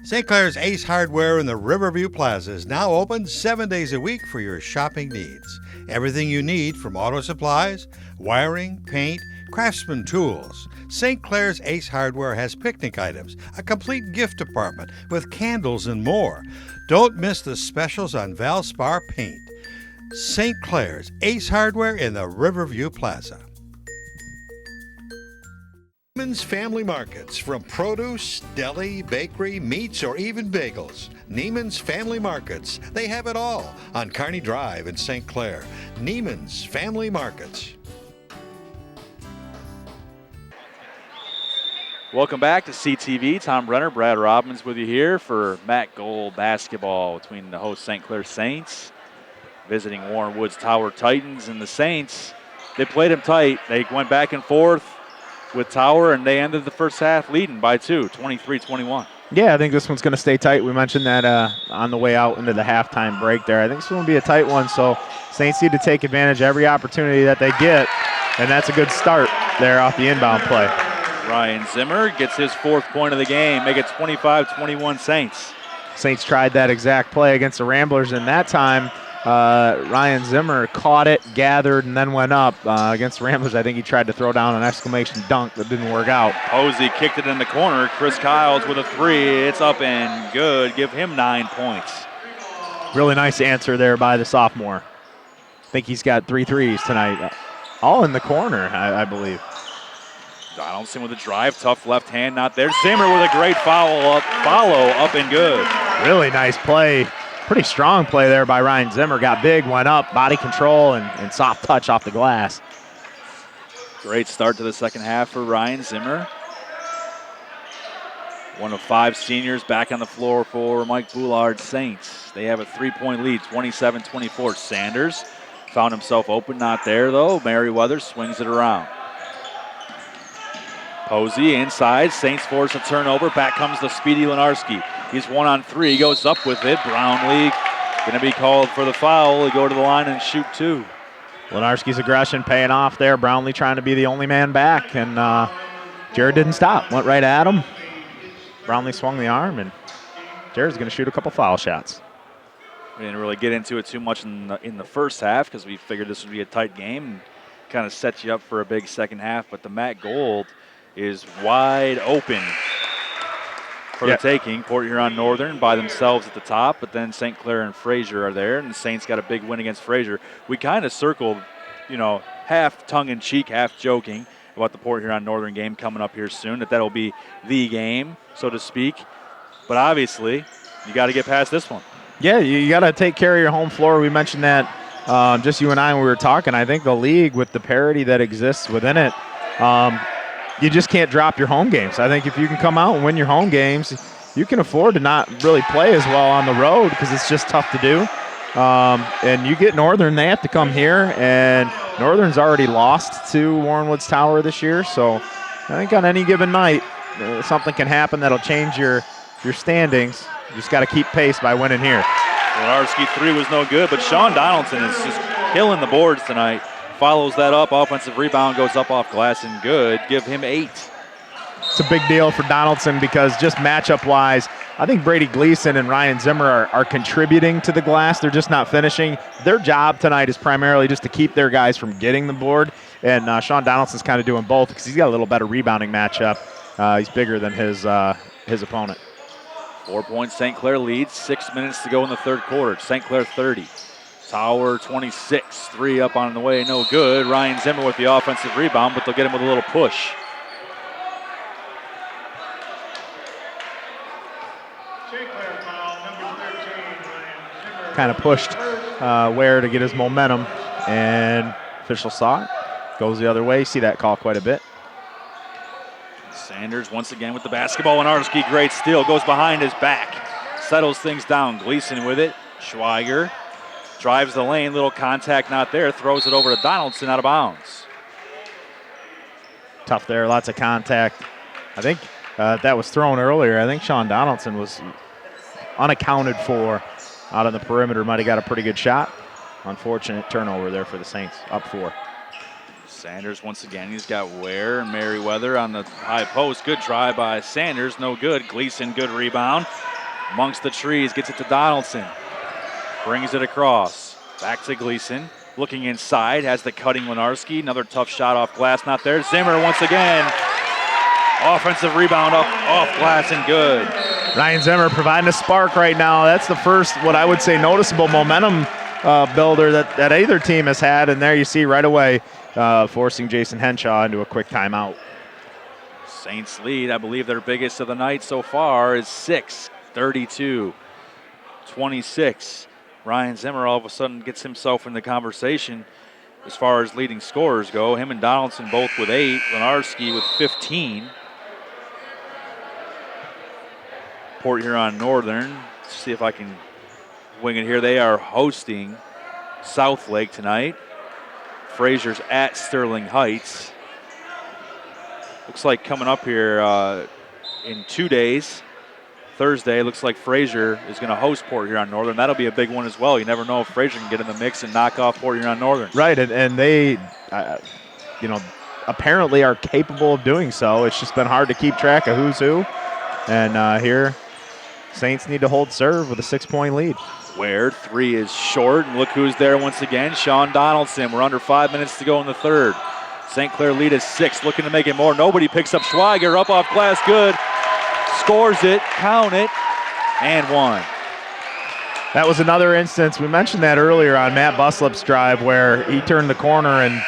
St. Clair's Ace Hardware in the Riverview Plaza is now open 7 days a week for your shopping needs. Everything you need from auto supplies, wiring, paint, Craftsman Tools. St. Clair's Ace Hardware has picnic items, a complete gift department with candles and more. Don't miss the specials on Valspar paint. St. Clair's Ace Hardware in the Riverview Plaza. Neiman's Family Markets, from produce, deli, bakery, meats, or even bagels. Neiman's Family Markets. They have it all on Kearney Drive in St. Clair. Neiman's Family Markets. Welcome back to CTV. Tom Brenner, Brad Robbins with you here for Matt Gold basketball between the host St. Clair Saints visiting Warren Woods Tower Titans. And the Saints, they played them tight. They went back and forth with Tower, and they ended the first half leading by 2, 23-21. Yeah, I think this one's going to stay tight. We mentioned that on the way out into the halftime break there. I think this one will be a tight one, so Saints need to take advantage of every opportunity that they get, and that's a good start there off the inbound play. Ryan Zimmer gets his 4th point of the game, make it 25-21 Saints. Saints tried that exact play against the Ramblers, and that time Ryan Zimmer caught it, gathered, and then went up. Against the Ramblers, I think he tried to throw down an exclamation dunk that didn't work out. Posey kicked it in the corner. Chris Kiles with a 3. It's up and good. Give him 9 points. Really nice answer there by the sophomore. I think he's got 3 threes tonight. All in the corner, I believe. Donaldson with a drive. Tough left hand not there. Zimmer with a great follow up and good. Really nice play. Pretty strong play there by Ryan Zimmer. Got big, went up, body control, and soft touch off the glass. Great start to the second half for Ryan Zimmer. One of 5 seniors back on the floor for Mike Boulard's Saints. They have a 3-point lead, 27-24. Sanders found himself open, not there though. Merriweather swings it around. Posey inside, Saints force a turnover. Back comes the speedy Lenarski. He's 1 on 3, goes up with it. Brownlee going to be called for the foul. He go to the line and shoot 2. Lenarski's aggression paying off there. Brownlee trying to be the only man back, and Jared didn't stop. Went right at him. Brownlee swung the arm, and Jared's going to shoot a couple foul shots. We didn't really get into it too much in the first half because we figured this would be a tight game and kind of set you up for a big second half, but the Matt Gold is wide open for the taking. Port Huron Northern by themselves at the top, but then St. Clair and Fraser are there, and the Saints got a big win against Fraser. We kind of circled, half tongue-in-cheek, half joking about the Port Huron Northern game coming up here soon, that'll be the game, so to speak. But obviously, you got to get past this one. Yeah, you got to take care of your home floor. We mentioned that just you and I when we were talking. I think the league, with the parity that exists within it, you just can't drop your home games. I think if you can come out and win your home games, you can afford to not really play as well on the road because it's just tough to do. And you get Northern, they have to come here, and Northern's already lost to Warren Woods Tower this year. So I think on any given night, something can happen that'll change your standings. You just got to keep pace by winning here. Lenarski 3 was no good, but Sean Donaldson is just killing the boards tonight. Follows that up, offensive rebound goes up off glass and good. Give him 8. It's a big deal for Donaldson because just matchup-wise, I think Brady Gleason and Ryan Zimmer are contributing to the glass. They're just not finishing. Their job tonight is primarily just to keep their guys from getting the board, and Sean Donaldson's kind of doing both because he's got a little better rebounding matchup. He's bigger than his opponent. 4 points, St. Clair leads. 6 minutes to go in the third quarter. St. Clair 30. Tower 26, 3 up on the way, no good. Ryan Zimmer with the offensive rebound, but they'll get him with a little push. Kind of pushed Ware to get his momentum, and official saw it. Goes the other way. See that call quite a bit. Sanders once again with the basketball, and Arski, great steal, goes behind his back. Settles things down. Gleason with it. Schweiger drives the lane, little contact not there, throws it over to Donaldson out of bounds. Tough there, lots of contact. I think that was thrown earlier. I think Sean Donaldson was unaccounted for out on the perimeter, might have got a pretty good shot. Unfortunate turnover there for the Saints, up 4. Sanders once again, he's got Ware and Merriweather on the high post. Good drive by Sanders, no good. Gleason, good rebound. Amongst the trees, gets it to Donaldson. Brings it across. Back to Gleason. looking inside, has the cutting Lenarski. Another tough shot off glass, not there. Zimmer once again. Offensive rebound off glass and good. Ryan Zimmer providing a spark right now. That's the first, what I would say, noticeable momentum builder that either team has had. And there you see right away forcing Jason Henshaw into a quick timeout. Saints lead, I believe their biggest of the night so far, is 6, 32-26. Ryan Zimmer all of a sudden gets himself in the conversation as far as leading scorers go. Him and Donaldson both with 8, Lenarski with 15. Port Huron Northern, let's see if I can wing it here. They are hosting Southlake tonight. Frazier's at Sterling Heights. Looks like coming up here in 2 days, Thursday, looks like Fraser is going to host Port Huron Northern. That'll be a big one as well. You never know if Fraser can get in the mix and knock off Port Huron Northern. Right, and they, apparently are capable of doing so. It's just been hard to keep track of who's who. And here, Saints need to hold serve with a 6-point lead. Ware, 3 is short, and look who's there once again, Sean Donaldson. We're under 5 minutes to go in the third. St. Clair lead is 6, looking to make it more. Nobody picks up Schweiger, up off glass, good. Scores it, count it, and 1. That was another instance, we mentioned that earlier on Matt Buslep's drive where he turned the corner and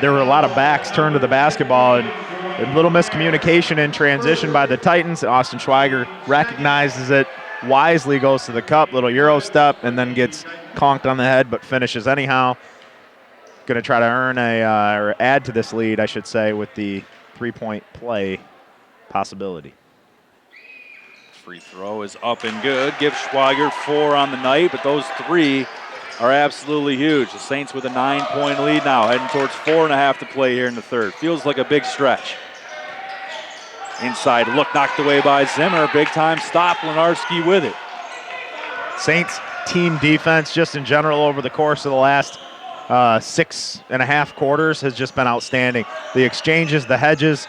there were a lot of backs turned to the basketball and a little miscommunication in transition by the Titans. Austin Schweiger recognizes it, wisely goes to the cup, little Euro step, and then gets conked on the head but finishes anyhow. Going to try to earn or add to this lead, I should say, with the 3-point play possibility. Free throw is up and good. Give Schweiger 4 on the night, but those 3 are absolutely huge. The Saints with a 9-point lead now, heading towards 4.5 to play here in the third. Feels like a big stretch. Inside look knocked away by Zimmer. Big time stop, Lenarski with it. Saints team defense just in general over the course of the last 6.5 quarters has just been outstanding. The exchanges, the hedges,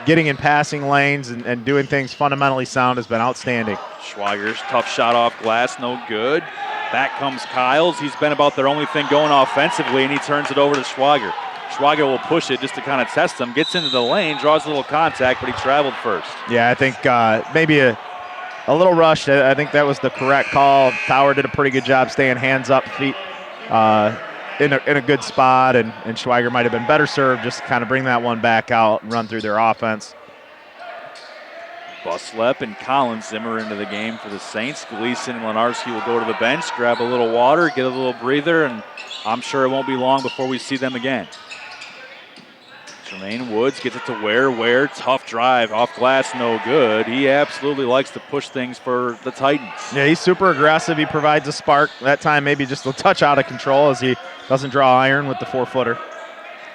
getting in passing lanes and doing things fundamentally sound has been outstanding. Schweiger's tough shot off glass, no good. Back comes Kyles. He's been about their only thing going offensively, and he turns it over to Schweiger. Schweiger will push it just to kind of test him, gets into the lane, draws a little contact, but he traveled first. Yeah, I think maybe a little rushed. I think that was the correct call. Tower did a pretty good job staying hands up, feet in a good spot, and Schweiger might have been better served just to kind of bring that one back out and run through their offense. Buslep and Collins Zimmer into the game for the Saints. Gleason and Lenarski will go to the bench, grab a little water, get a little breather, and I'm sure it won't be long before we see them again. Jermaine Woods gets it to Ware. Tough drive off glass, no good. He absolutely likes to push things for the Titans. Yeah, he's super aggressive. He provides a spark. That time maybe just a touch out of control as he doesn't draw iron with the 4-footer.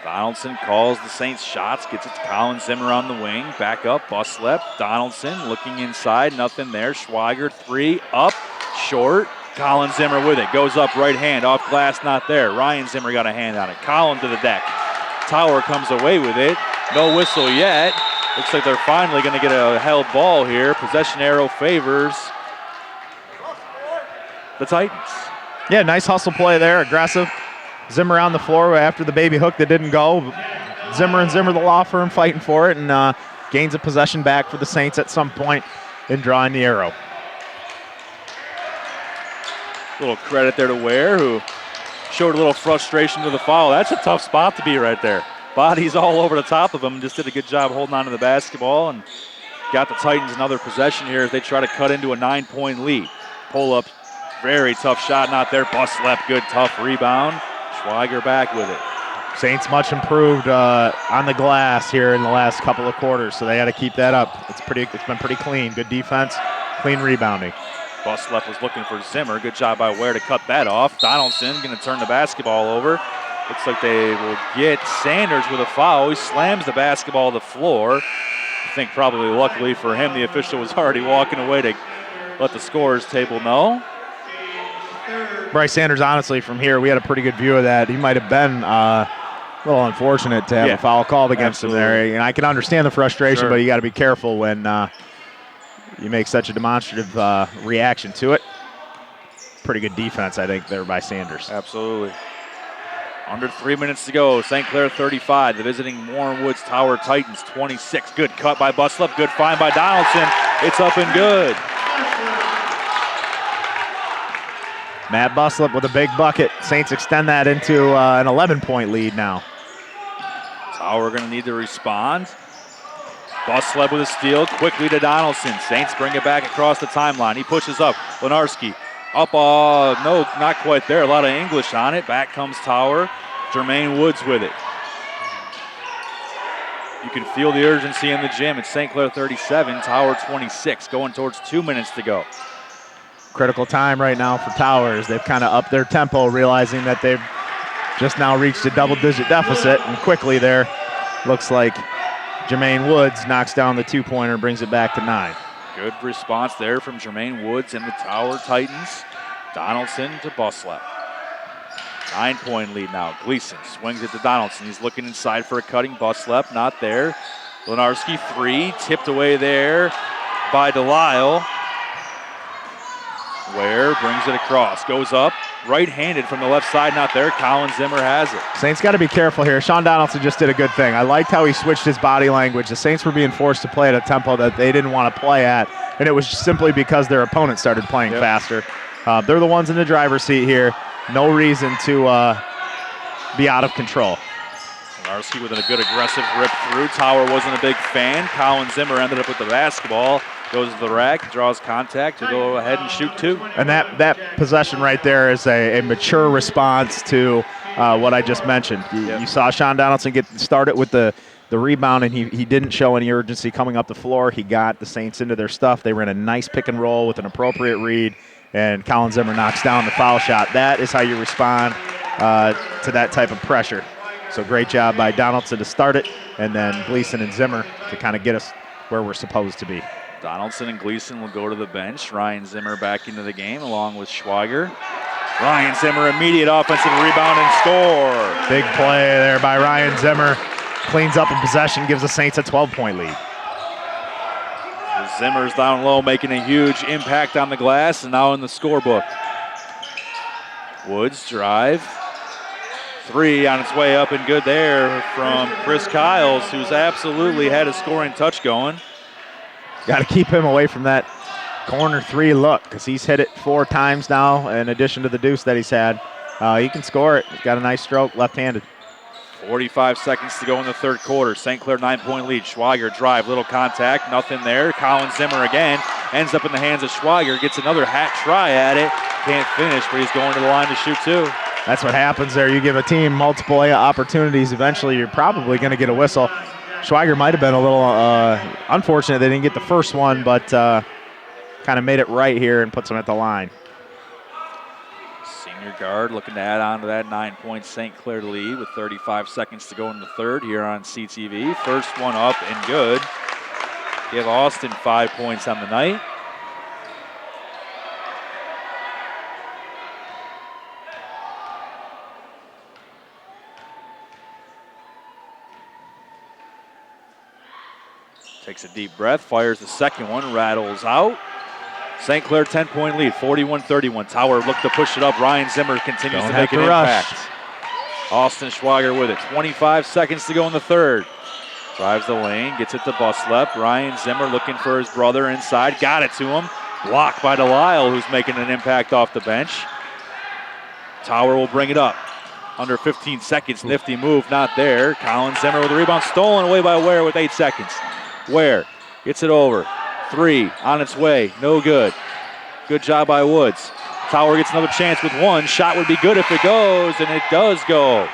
Donaldson calls the Saints shots, gets it to Collins Zimmer on the wing. Back up, Buslep. Donaldson looking inside, nothing there. Schweiger 3, up, short. Collins Zimmer with it, goes up right hand, off glass, not there. Ryan Zimmer got a hand on it. Collins to the deck. Tower comes away with it. No whistle yet. Looks like they're finally going to get a held ball here. Possession arrow favors the Titans. Yeah, nice hustle play there, aggressive. Zimmer on the floor after the baby hook that didn't go. Zimmer, the law firm, fighting for it, and gains a possession back for the Saints at some point in drawing the arrow. A little credit there to Ware, who showed a little frustration to the foul. That's a tough spot to be right there. Bodies all over the top of him. Just did a good job holding on to the basketball and got the Titans another possession here as they try to cut into a 9-point lead. Pull up, very tough shot, not there. Buslep, good tough rebound. Schweiger back with it. Saints much improved on the glass here in the last couple of quarters, so they got to keep that up. It's been pretty clean. Good defense, clean rebounding. Buslep was looking for Zimmer. Good job by Ware to cut that off. Donaldson going to turn the basketball over. Looks like they will get Sanders with a foul. He slams the basketball to the floor. I think probably luckily for him, the official was already walking away to let the scorers table know. Bryce Sanders, honestly, from here, we had a pretty good view of that. He might have been a little unfortunate to have a foul called against him there. And I can understand the frustration, but you got to be careful when you make such a demonstrative reaction to it. Pretty good defense, I think, there by Sanders. Absolutely. Under 3 minutes to go. St. Clair 35. The visiting Warren Woods Tower Titans 26. Good cut by Buslep. Good find by Donaldson. It's up and good. Matt Buslep with a big bucket. Saints extend that into an 11-point lead now. Tower going to need to respond. Buslep with a steal, quickly to Donaldson. Saints bring it back across the timeline. He pushes up. Lenarski up, no, not quite there. A lot of English on it. Back comes Tower. Jermaine Woods with it. You can feel the urgency in the gym. It's St. Clair 37, Tower 26, going towards 2 minutes to go. Critical time right now for Towers. They've kind of upped their tempo, realizing that they've just now reached a double-digit deficit, and quickly there, looks like Jermaine Woods knocks down the two-pointer and brings it back to 9. Good response there from Jermaine Woods and the Tower Titans. Donaldson to Buslep. 9-point lead now. Gleason swings it to Donaldson. He's looking inside for a cutting. Buslep not there. Lenarski 3, tipped away there by Delisle. Ware brings it across, goes up, right-handed from the left side, not there. Colin Zimmer has it. Saints got to be careful here. Sean Donaldson just did a good thing. I liked how he switched his body language. The Saints were being forced to play at a tempo that they didn't want to play at, and it was simply because their opponent started playing faster. They're the ones in the driver's seat here. No reason to be out of control. Lenarski with a good aggressive rip through. Tower wasn't a big fan. Colin Zimmer ended up with the basketball. Goes to the rack, draws contact to go ahead and shoot 2. And that possession right there is a mature response to what I just mentioned. You saw Sean Donaldson get started with the rebound, and he didn't show any urgency coming up the floor. He got the Saints into their stuff. They ran a nice pick and roll with an appropriate read, and Colin Zimmer knocks down the foul shot. That is how you respond to that type of pressure. So great job by Donaldson to start it, and then Gleason and Zimmer to kind of get us where we're supposed to be. Donaldson and Gleason will go to the bench. Ryan Zimmer back into the game along with Schweiger. Ryan Zimmer, immediate offensive rebound and score. Big play there by Ryan Zimmer. Cleans up in possession, gives the Saints a 12-point lead. Zimmer's down low, making a huge impact on the glass, and now in the scorebook. Woods drive. 3 on its way up and good there from Chris Kiles, who's absolutely had a scoring touch going. Got to keep him away from that corner 3 look, because he's hit it 4 times now in addition to the deuce that he's had. He can score it. He's got a nice stroke, left-handed. 45 seconds to go in the third quarter. St. Clair 9-point lead. Schweiger drive, little contact, nothing there. Colin Zimmer again ends up in the hands of Schweiger, gets another hat try at it. Can't finish, but he's going to the line to shoot 2. That's what happens there. You give a team multiple opportunities, eventually you're probably going to get a whistle. Schweiger might have been a little unfortunate they didn't get the first one, but kind of made it right here and puts them at the line. Senior guard looking to add on to that 9-point St. Clair lead with 35 seconds to go in the third here on CTV. First one up and good. Give Austin 5 points on the night. Takes a deep breath, fires the second one, rattles out. St. Clair 10-point lead, 41-31. Tower looked to push it up. Ryan Zimmer continues to make an impact. Austin Schweiger with it. 25 seconds to go in the third. Drives the lane, gets it to Buslep. Ryan Zimmer looking for his brother inside. Got it to him. Blocked by Delisle, who's making an impact off the bench. Tower will bring it up. Under 15 seconds, nifty move, not there. Colin Zimmer with the rebound, stolen away by Ware with 8 seconds. Ware gets it over. 3 on its way, no good. Good job by Woods. Tower gets another chance with 1. Shot would be good if it goes, and it does go.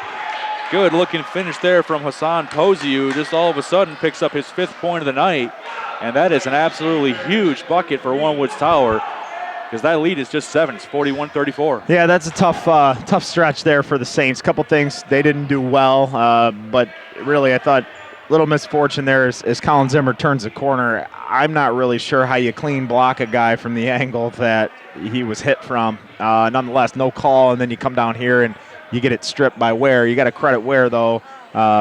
Good looking finish there from Hassan Posey, who just all of a sudden picks up his 5th point of the night. And that is an absolutely huge bucket for Warren Woods Tower, because that lead is just 7. It's 41-34. Yeah, that's a tough stretch there for the Saints. Couple things they didn't do well, but really I thought little misfortune there as Colin Zimmer turns the corner. I'm not really sure how you clean block a guy from the angle that he was hit from. Nonetheless, no call, and then you come down here and you get it stripped by Ware. You got to credit Ware, though,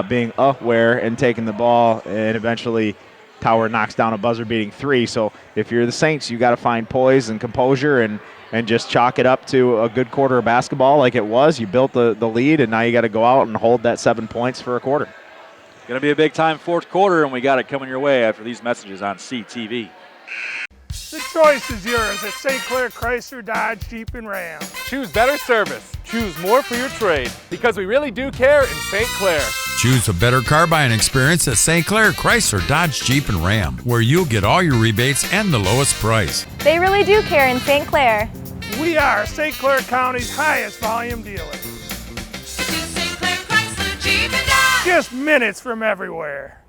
being Ware and taking the ball, and eventually Tower knocks down a buzzer-beating 3. So if you're the Saints, you got to find poise and composure and and just chalk it up to a good quarter of basketball like it was. You built the lead, and now you got to go out and hold that 7 points for a quarter. Going to be a big-time fourth quarter, and we got it coming your way after these messages on CTV. The choice is yours at St. Clair Chrysler Dodge Jeep and Ram. Choose better service. Choose more for your trade, because we really do care in St. Clair. Choose a better car buying experience at St. Clair Chrysler Dodge Jeep and Ram, where you'll get all your rebates and the lowest price. They really do care in St. Clair. We are St. Clair County's highest volume dealer. St. Clair Chrysler Jeep and Dodge. Just minutes from everywhere.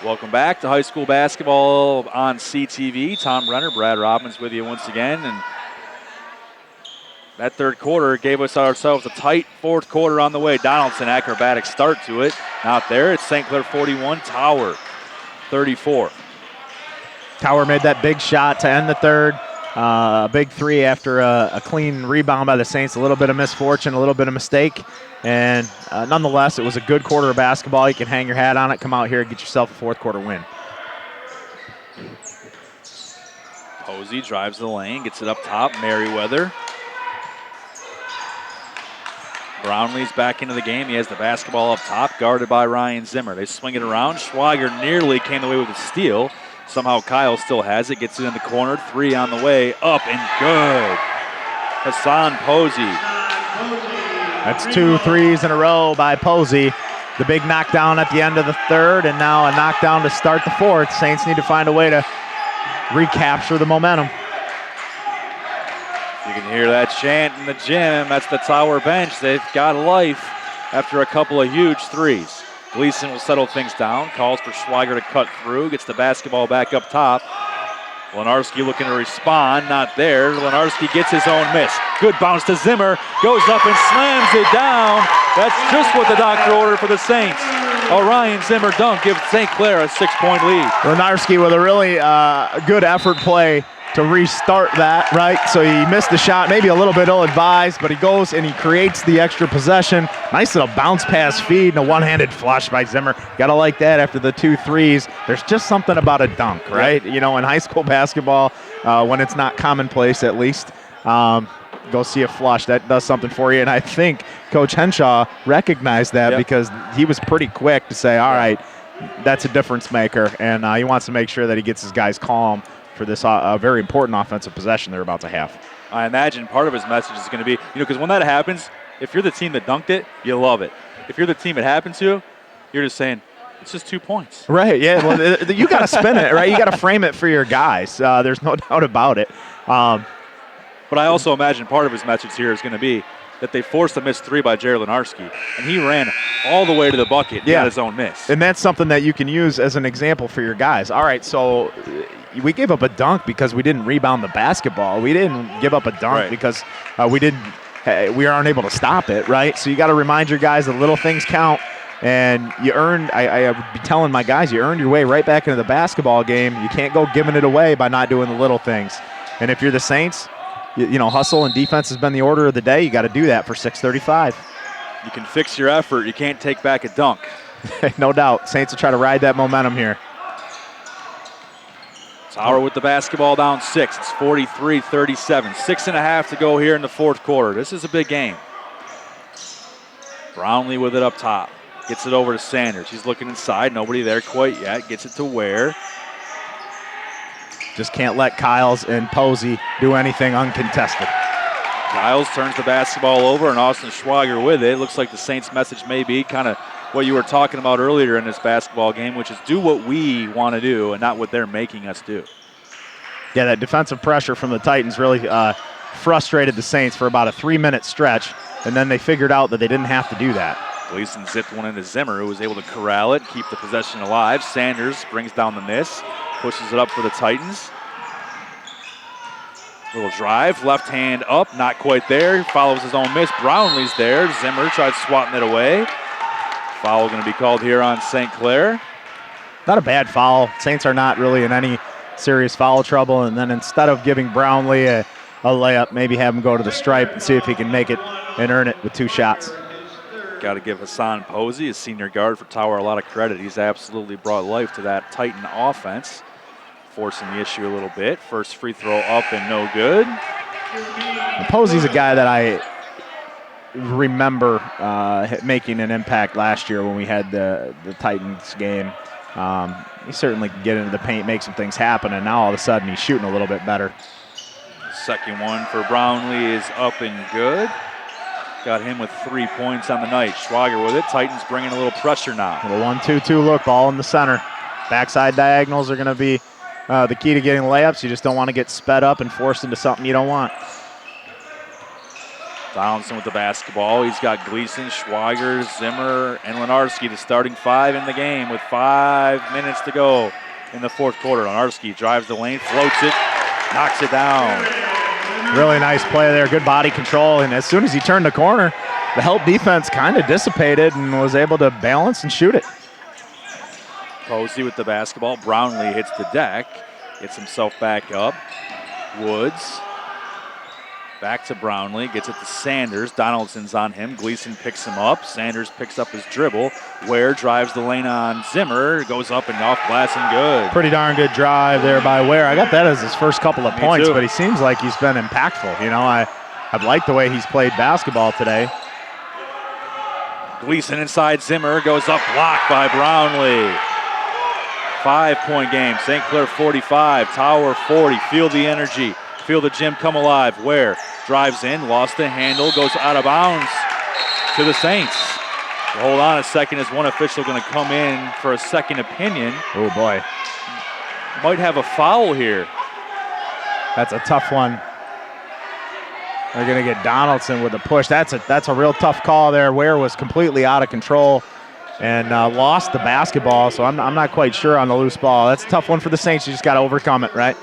Welcome back to high school basketball on CTV. Tom Brenner, Brad Robbins with you once again. And that third quarter gave us ourselves a tight fourth quarter on the way. Donaldson, acrobatic start to it. Not there. It's St. Clair 41, Tower 34. Tower made that big shot to end the third. A big three after a clean rebound by the Saints. A little bit of misfortune, a little bit of mistake. And nonetheless, it was a good quarter of basketball. You can hang your hat on it, come out here and get yourself a fourth quarter win. Posey drives the lane, gets it up top. Merriweather. Brownlee's back into the game. He has the basketball up top, guarded by Ryan Zimmer. They swing it around. Schwager nearly came away with a steal. Somehow Kyle still has it, gets it in the corner. Three on the way, up and good. Hassan Posey. That's 2 threes in a row by Posey. The big knockdown at the end of the third, and now a knockdown to start the fourth. Saints need to find a way to recapture the momentum. You can hear that chant in the gym. That's the Tower bench. They've got life after a couple of huge threes. Gleason will settle things down, calls for Schweiger to cut through, gets the basketball back up top. Lenarski looking to respond, not there. Lenarski gets his own miss. Good bounce to Zimmer, goes up and slams it down. That's just what the doctor ordered for the Saints. A Ryan Zimmer dunk gives St. Clair a 6-point lead. Lenarski with a really good effort play to restart that, right? So he missed the shot, maybe a little bit ill-advised, but he goes and he creates the extra possession. Nice little bounce pass feed and a one-handed flush by Zimmer. Gotta like that after the 2 threes. There's just something about a dunk, right? Yep. You know, in high school basketball, when it's not commonplace at least, go see a flush. That does something for you. And I think Coach Henshaw recognized that because he was pretty quick to say, all right, that's a difference maker. And he wants to make sure that he gets his guys calm for this very important offensive possession they're about to have. I imagine part of his message is going to be, you know, because when that happens, if you're the team that dunked it, you love it. If you're the team it happened to, you're just saying, it's just 2 points. Right, yeah. Well, you got to spin it, right? You got to frame it for your guys. There's no doubt about it. But I also imagine part of his message here is going to be that they forced a missed three by Jared Lenarski, and he ran all the way to the bucket and got his own miss. And that's something that you can use as an example for your guys. All right, so we gave up a dunk because we didn't rebound the basketball. We didn't give up a dunk because we aren't able to stop it, right? So you got to remind your guys that little things count. And you earned, I would be telling my guys, you earned your way right back into the basketball game. You can't go giving it away by not doing the little things. And if you're the Saints, you know, hustle and defense has been the order of the day. You got to do that for 6:35. You can fix your effort. You can't take back a dunk. No doubt. Saints will try to ride that momentum here. Tower with the basketball down 6. It's 43-37. 6.5 to go here in the fourth quarter. This is a big game. Brownlee with it up top. Gets it over to Sanders. He's looking inside. Nobody there quite yet. Gets it to Ware. Just can't let Kyles and Posey do anything uncontested. Kyles turns the basketball over, and Austin Schwager with it. It looks like the Saints' message may be kind of what you were talking about earlier in this basketball game, which is do what we want to do and not what they're making us do. Yeah, that defensive pressure from the Titans really frustrated the Saints for about a 3-minute stretch, and then they figured out that they didn't have to do that. Gleason zipped one into Zimmer, who was able to corral it, keep the possession alive. Sanders brings down the miss, pushes it up for the Titans. Little drive, left hand up, not quite there. Follows his own miss. Brownlee's there. Zimmer tried swatting it away. Foul going to be called here on St. Clair. Not a bad foul. Saints are not really in any serious foul trouble. And then instead of giving Brownlee a layup, maybe have him go to the stripe and see if he can make it and earn it with 2 shots. Got to give Hassan Posey, a senior guard for Tower, a lot of credit. He's absolutely brought life to that Titan offense, forcing the issue a little bit. First free throw up and no good. Posey's a guy that I remember making an impact last year when we had the Titans game. He certainly can get into the paint, make some things happen, and now all of a sudden he's shooting a little bit better. Second one for Brownlee is up and good. Got him with 3 points on the night. Schwager with it. Titans bringing a little pressure now. A 1-2-2 look, ball in the center. Backside diagonals are going to be the key to getting layups. You just don't want to get sped up and forced into something you don't want. Donaldson with the basketball. He's got Gleason, Schwager, Zimmer, and Lenarski, the starting 5 in the game with 5 minutes to go in the fourth quarter. Lenarski drives the lane, floats it, knocks it down. Really nice play there, good body control, and as soon as he turned the corner, the help defense kind of dissipated and was able to balance and shoot it. Posey with the basketball. Brownlee hits the deck, gets himself back up. Woods back to Brownlee, gets it to Sanders. Donaldson's on him. Gleason picks him up. Sanders picks up his dribble. Ware drives the lane on Zimmer. Goes up and off glass and good. Pretty darn good drive there by Ware. I got that as his first couple of points, but he seems like he's been impactful. You know, I've liked the way he's played basketball today. Gleason inside Zimmer. Goes up, blocked by Brownlee. 5-point game. St. Clair 45, Tower 40. Feel the energy. Feel the gym come alive. Ware drives in, lost the handle, goes out of bounds to the Saints. So hold on a second, is one official going to come in for a second opinion? Oh boy. Might have a foul here. That's a tough one. They're going to get Donaldson with a push. That's a real tough call there. Ware was completely out of control and lost the basketball, so I'm not quite sure on the loose ball. That's a tough one for the Saints. You just got to overcome it, right?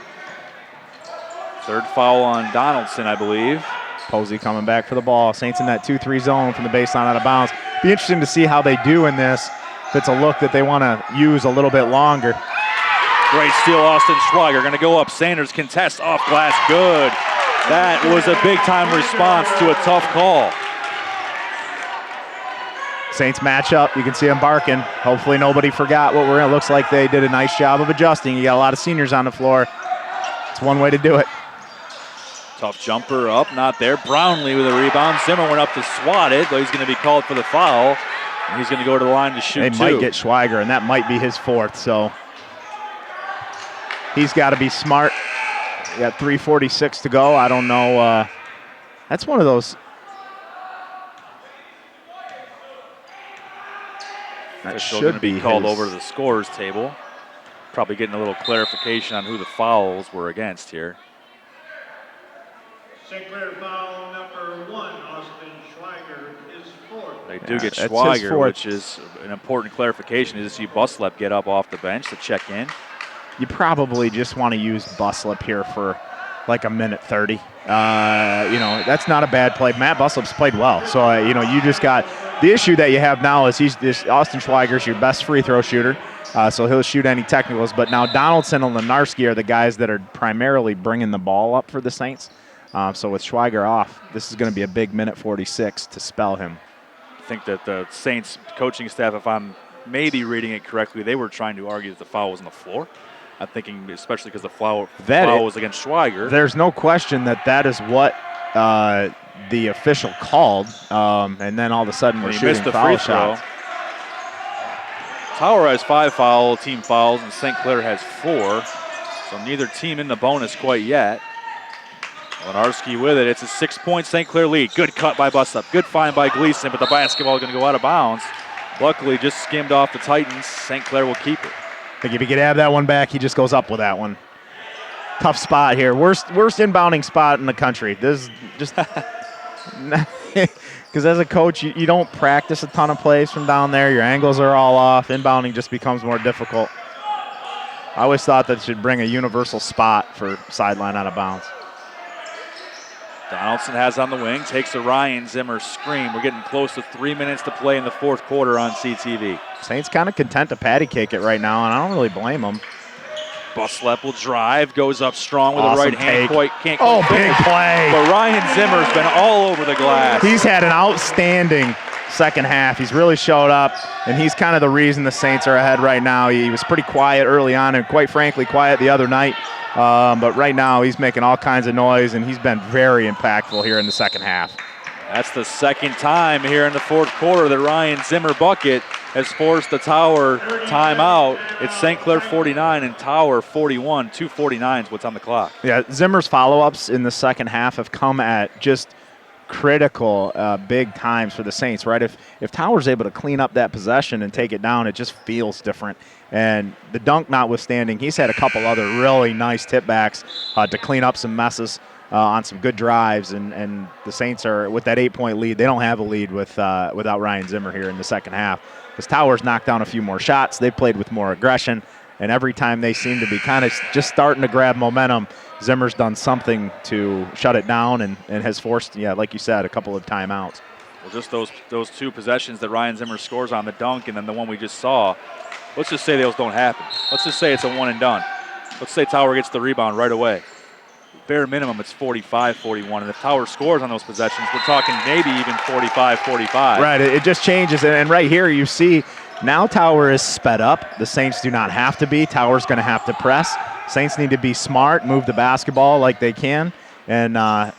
Third foul on Donaldson, I believe. Posey coming back for the ball. Saints in that 2-3 zone from the baseline out of bounds. Be interesting to see how they do in this. If it's a look that they want to use a little bit longer. Great steal, Austin Schwager. Going to go up. Sanders contests off glass. Good. That was a big-time response to a tough call. Saints match up. You can see them barking. Hopefully nobody forgot what we're in. It looks like they did a nice job of adjusting. You got a lot of seniors on the floor. It's one way to do it. Tough jumper up, not there. Brownlee with a rebound. Zimmer went up to swat it, though he's going to be called for the foul. And he's going to go to the line to shoot They two. might get Schwager, and that might be his fourth, so he's got to be smart. We got 3:46 to go. I don't know. That's one of those. That Official should going to be be called his. over to the scorer's table. Probably getting a little clarification on who the fouls were against here. St. Clair foul number 1, Austin Schwager, is fourth. They do get that's his Schwager, fourth. which is an important clarification. You see Buslep get up off the bench to check in. You probably just want to use Buslep here for like a minute 30. That's not a bad play. Matt Buslep's played well. So, you just got the issue that you have now is Austin Schwager's your best free throw shooter. So he'll shoot any technicals. But now Donaldson and Lenarski are the guys that are primarily bringing the ball up for the Saints. So with Schwager off, this is going to be a big minute 46 to spell him. I think that the Saints coaching staff, if I'm maybe reading it correctly, they were trying to argue that the foul was on the floor. I'm thinking especially because the foul was against Schwager. There's no question that is what the official called, and then all of a sudden we're shooting missed the foul free throw. shots. Tower has 5 team fouls, and St. Clair has 4. So neither team in the bonus quite yet. Lenarski with it. It's a 6-point St. Clair lead. Good cut by Buslep. Good find by Gleason, but the basketball is going to go out of bounds. Luckily, just skimmed off the Titans. St. Clair will keep it. I think if he could have that one back, he just goes up with that one. Tough spot here. Worst inbounding spot in the country. This is just because as a coach, you don't practice a ton of plays from down there. Your angles are all off. Inbounding just becomes more difficult. I always thought that should bring a universal spot for sideline out of bounds. Donaldson has on the wing, takes a Ryan Zimmer screen. We're getting close to 3 minutes to play in the fourth quarter on CTV. Saints kind of content to patty cake it right now, and I don't really blame them. Buslep will drive, goes up strong with Awesome the right hand. take. Can't big play. But Ryan Zimmer's been all over the glass. He's had an outstanding second half. He's really showed up, and he's kind of the reason the Saints are ahead right now. He was pretty quiet early on and, quite frankly, quiet the other night. But right now he's making all kinds of noise, and he's been very impactful here in the second half. That's the second time here in the fourth quarter that Ryan Zimmer bucket has forced the Tower timeout. It's St. Clair 49 and Tower 41. 2:49 is what's on the clock. Yeah, Zimmer's follow-ups in the second half have come at just critical big times for the Saints, right? If Tower's able to clean up that possession and take it down, it just feels different. And the dunk notwithstanding, he's had a couple other really nice tip-backs to clean up some messes on some good drives, and the Saints are, with that 8-point lead, they don't have a lead without Ryan Zimmer here in the second half. Because Towers knocked down a few more shots, they played with more aggression, and every time they seem to be kind of just starting to grab momentum, Zimmer's done something to shut it down and has forced, like you said, a couple of timeouts. Well, just those two possessions that Ryan Zimmer scores on, the dunk and then the one we just saw, let's just say those don't happen. Let's just say it's a one and done. Let's say Tower gets the rebound right away. Bare minimum, it's 45-41. And if Tower scores on those possessions, we're talking maybe even 45-45. Right, it just changes. And right here you see now Tower is sped up. The Saints do not have to be. Tower's going to have to press. Saints need to be smart, move the basketball like they can. And,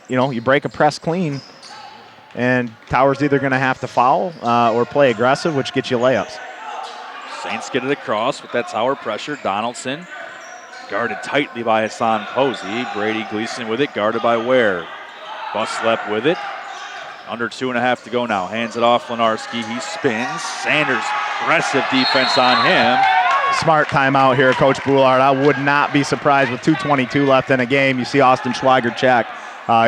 you break a press clean, and Tower's either going to have to foul or play aggressive, which gets you layups. Saints get it across with that Tower pressure. Donaldson guarded tightly by Hassan Posey. Brady Gleason with it, guarded by Ware. Buslep with it. Under 2.5 to go now. Hands it off Lenarski. He spins. Sanders, aggressive defense on him. Smart timeout here, Coach Boulard. I would not be surprised with 2:22 left in a game. You see Austin Schweiger check.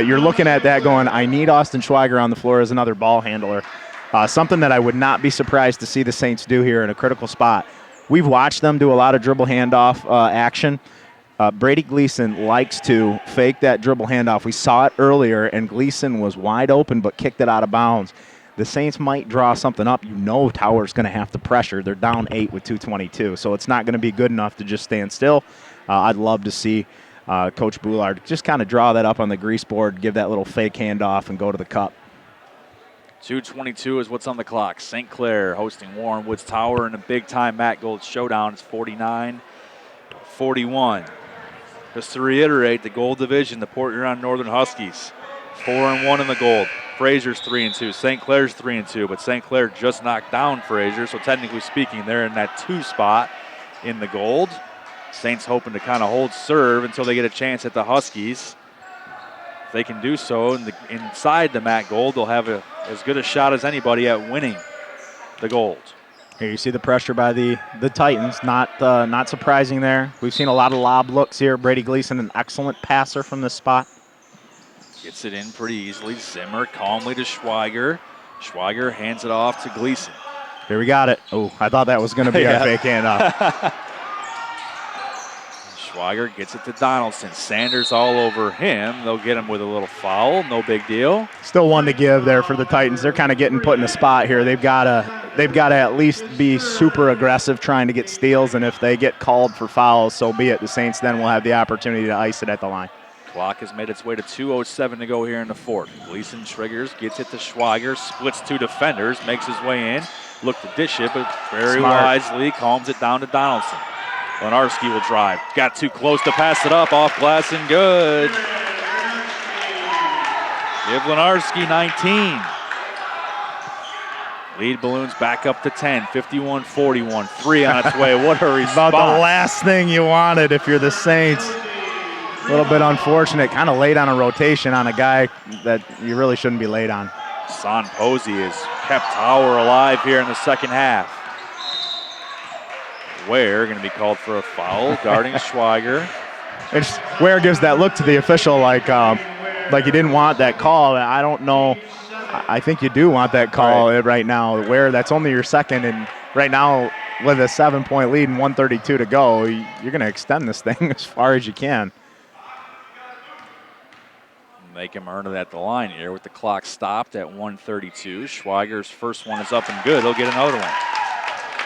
You're looking at that going, I need Austin Schweiger on the floor as another ball handler. Something that I would not be surprised to see the Saints do here in a critical spot. We've watched them do a lot of dribble handoff action. Brady Gleason likes to fake that dribble handoff. We saw it earlier, and Gleason was wide open but kicked it out of bounds. The Saints might draw something up. Tower's going to have to pressure. They're down 8 with 2:22, so it's not going to be good enough to just stand still. I'd love to see Coach Boulard just kind of draw that up on the grease board, give that little fake handoff, and go to the cup. 2:22 is what's on the clock. St. Clair hosting Warren Woods Tower in a big-time Matt Gold showdown. It's 49-41. Just to reiterate, the Gold Division, the Port Huron Northern Huskies, 4-1 in the Gold. Frazier's 3-2. St. Clair's 3-2, but St. Clair just knocked down Frazier, so technically speaking, they're in that 2 spot in the Gold. Saints hoping to kind of hold serve until they get a chance at the Huskies. If they can do so inside the Matt Gold, they'll have as good a shot as anybody at winning the Gold. Here you see the pressure by the Titans. Not surprising there. We've seen a lot of lob looks here. Brady Gleason, an excellent passer from this spot. Gets it in pretty easily. Zimmer calmly to Schweiger. Schweiger hands it off to Gleason. Here we got it. Oh, I thought that was going to be a fake handoff. Schweiger gets it to Donaldson. Sanders all over him. They'll get him with a little foul. No big deal. Still one to give there for the Titans. They're kind of getting put in a spot here. They've got to at least be super aggressive trying to get steals, and if they get called for fouls, so be it. The Saints then will have the opportunity to ice it at the line. Clock has made its way to 2:07 to go here in the fourth. Gleason triggers, gets it to Schweiger, splits 2 defenders, makes his way in. Look to dish it, but very wisely calms it down to Donaldson. Lenarski will drive. Got too close to pass it up, off glass and good. Give Lenarski 19. Lead balloons back up to 10, 51-41. 3 on its way. What a response. About the last thing you wanted if you're the Saints. A little bit unfortunate, kind of late on a rotation on a guy that you really shouldn't be late on. Son Posey has kept Tower alive here in the second half. Ware going to be called for a foul, guarding Schweiger. Ware gives that look to the official like he didn't want that call. I don't know. I think you do want that call right now. Ware, that's only your second, and right now with a 7-point lead and 1:32 to go, you're going to extend this thing as far as you can. Make him earn it at the line here with the clock stopped at 1:32. Schweiger's first one is up and good. He'll get another one.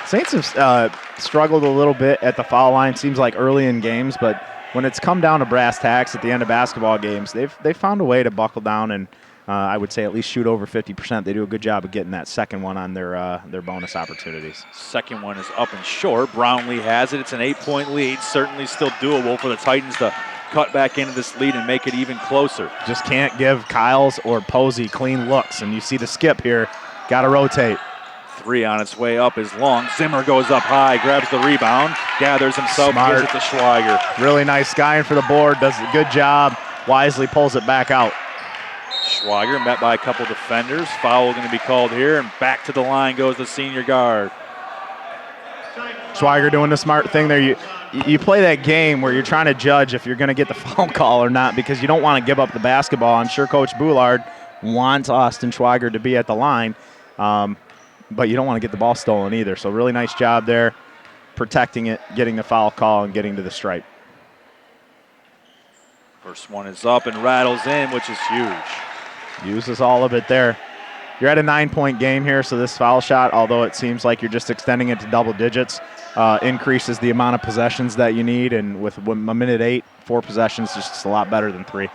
Saints have struggled a little bit at the foul line, seems like early in games, but when it's come down to brass tacks at the end of basketball games, they've found a way to buckle down and I would say at least shoot over 50%. They do a good job of getting that second one on their bonus opportunities. Second one is up and short. Brownlee has it. It's an 8-point lead. Certainly still doable for the Titans to cut back into this lead and make it even closer. Just can't give Kyles or Posey clean looks. And you see the skip here. Got to rotate. 3 on its way up is long. Zimmer goes up high, grabs the rebound, gathers himself, Smart. gives it to Schweiger. Really nice skying for the board. Does a good job. Wisely pulls it back out. Schweiger met by a couple defenders. Foul going to be called here, and back to the line goes the senior guard. Schweiger doing the smart thing there. You play that game where you're trying to judge if you're going to get the foul call or not because you don't want to give up the basketball. I'm sure Coach Boulard wants Austin Schweiger to be at the line, but you don't want to get the ball stolen either. So really nice job there, protecting it, getting the foul call, and getting to the stripe. First one is up and rattles in, which is huge. Uses all of it there. You're at a 9-point game here, so this foul shot, although it seems like you're just extending it to double digits, increases the amount of possessions that you need, and with a minute 8, 4 possessions, just a lot better than 3.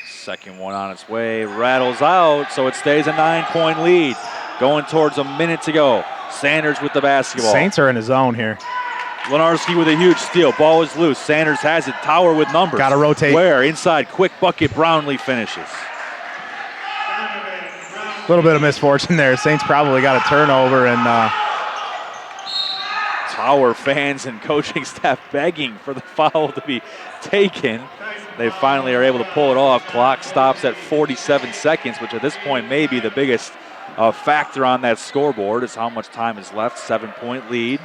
Second one on its way, rattles out, so it stays a 9-point lead. Going towards a minute to go. Sanders with the basketball. Saints are in a zone here. Lenarski with a huge steal. Ball is loose. Sanders has it. Tower with numbers. Got to rotate. Where? Inside. Quick bucket. Brownlee finishes. A little bit of misfortune there. Saints probably got a turnover, and Tower fans and coaching staff begging for the foul to be taken. They finally are able to pull it off. Clock stops at 47 seconds, which at this point may be the biggest factor on that scoreboard is how much time is left. 7-point lead.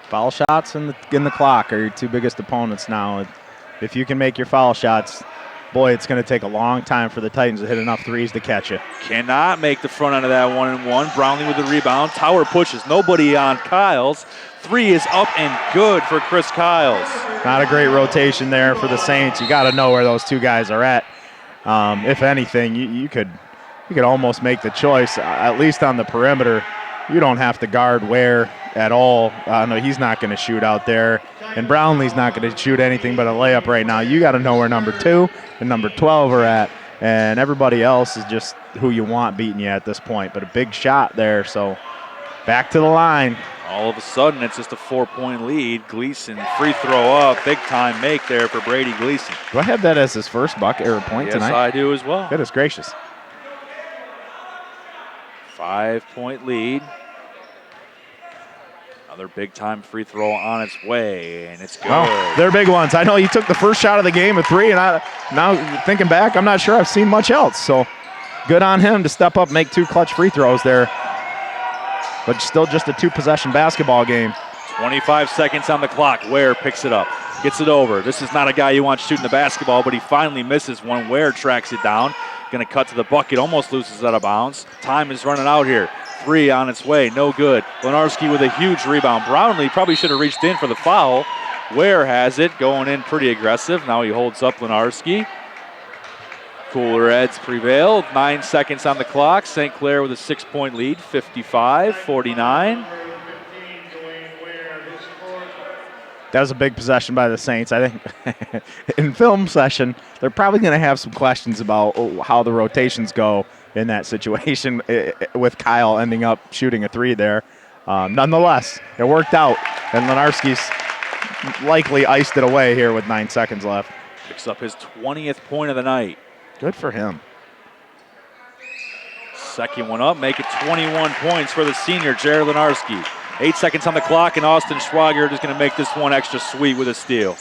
Foul shots in the clock are your 2 biggest opponents now. If you can make your foul shots, boy, it's going to take a long time for the Titans to hit enough threes to catch you. Cannot make the front end of that 1-and-1. Brownlee with the rebound. Tower pushes. Nobody on Kyles. 3 is up and good for Chris Kyles. Not a great rotation there for the Saints. You got to know where those 2 guys are at. If anything, you could almost make the choice, at least on the perimeter. You don't have to guard Ware at all. No, he's not going to shoot out there. And Brownlee's not going to shoot anything but a layup right now. You got to know where number 2 and number 12 are at. And everybody else is just who you want beating you at this point. But a big shot there, so back to the line. All of a sudden, it's just a 4-point lead. Gleason, free throw up. Big time make there for Brady Gleason. Do I have that as his first bucket or point tonight? Yes, I do as well. Goodness gracious. 5-point lead. Another big-time free throw on its way, and it's good. Well, they're big ones. I know he took the first shot of the game at 3, and now thinking back, I'm not sure I've seen much else. So good on him to step up and make 2 clutch free throws there. But still just a 2-possession basketball game. 25 seconds on the clock. Ware picks it up, gets it over. This is not a guy you want shooting the basketball, but he finally misses when Ware tracks it down. Going to cut to the bucket, almost loses out of bounds. Time is running out here. 3 on its way, no good. Lenarski with a huge rebound. Brownlee probably should have reached in for the foul. Ware has it, going in pretty aggressive. Now he holds up Lenarski. Cooler heads prevail. 9 seconds on the clock. St. Clair with a 6-point lead, 55-49. That was a big possession by the Saints. I think in film session, they're probably going to have some questions about how the rotations go in that situation with Kyle ending up shooting a 3 there. Nonetheless, it worked out, and Lenarski's likely iced it away here with 9 seconds left. Picks up his 20th point of the night. Good for him. Second one up, make it 21 points for the senior, Jared Lenarski. 8 seconds on the clock, and Austin Schweiger is going to make this one extra sweet with a steal.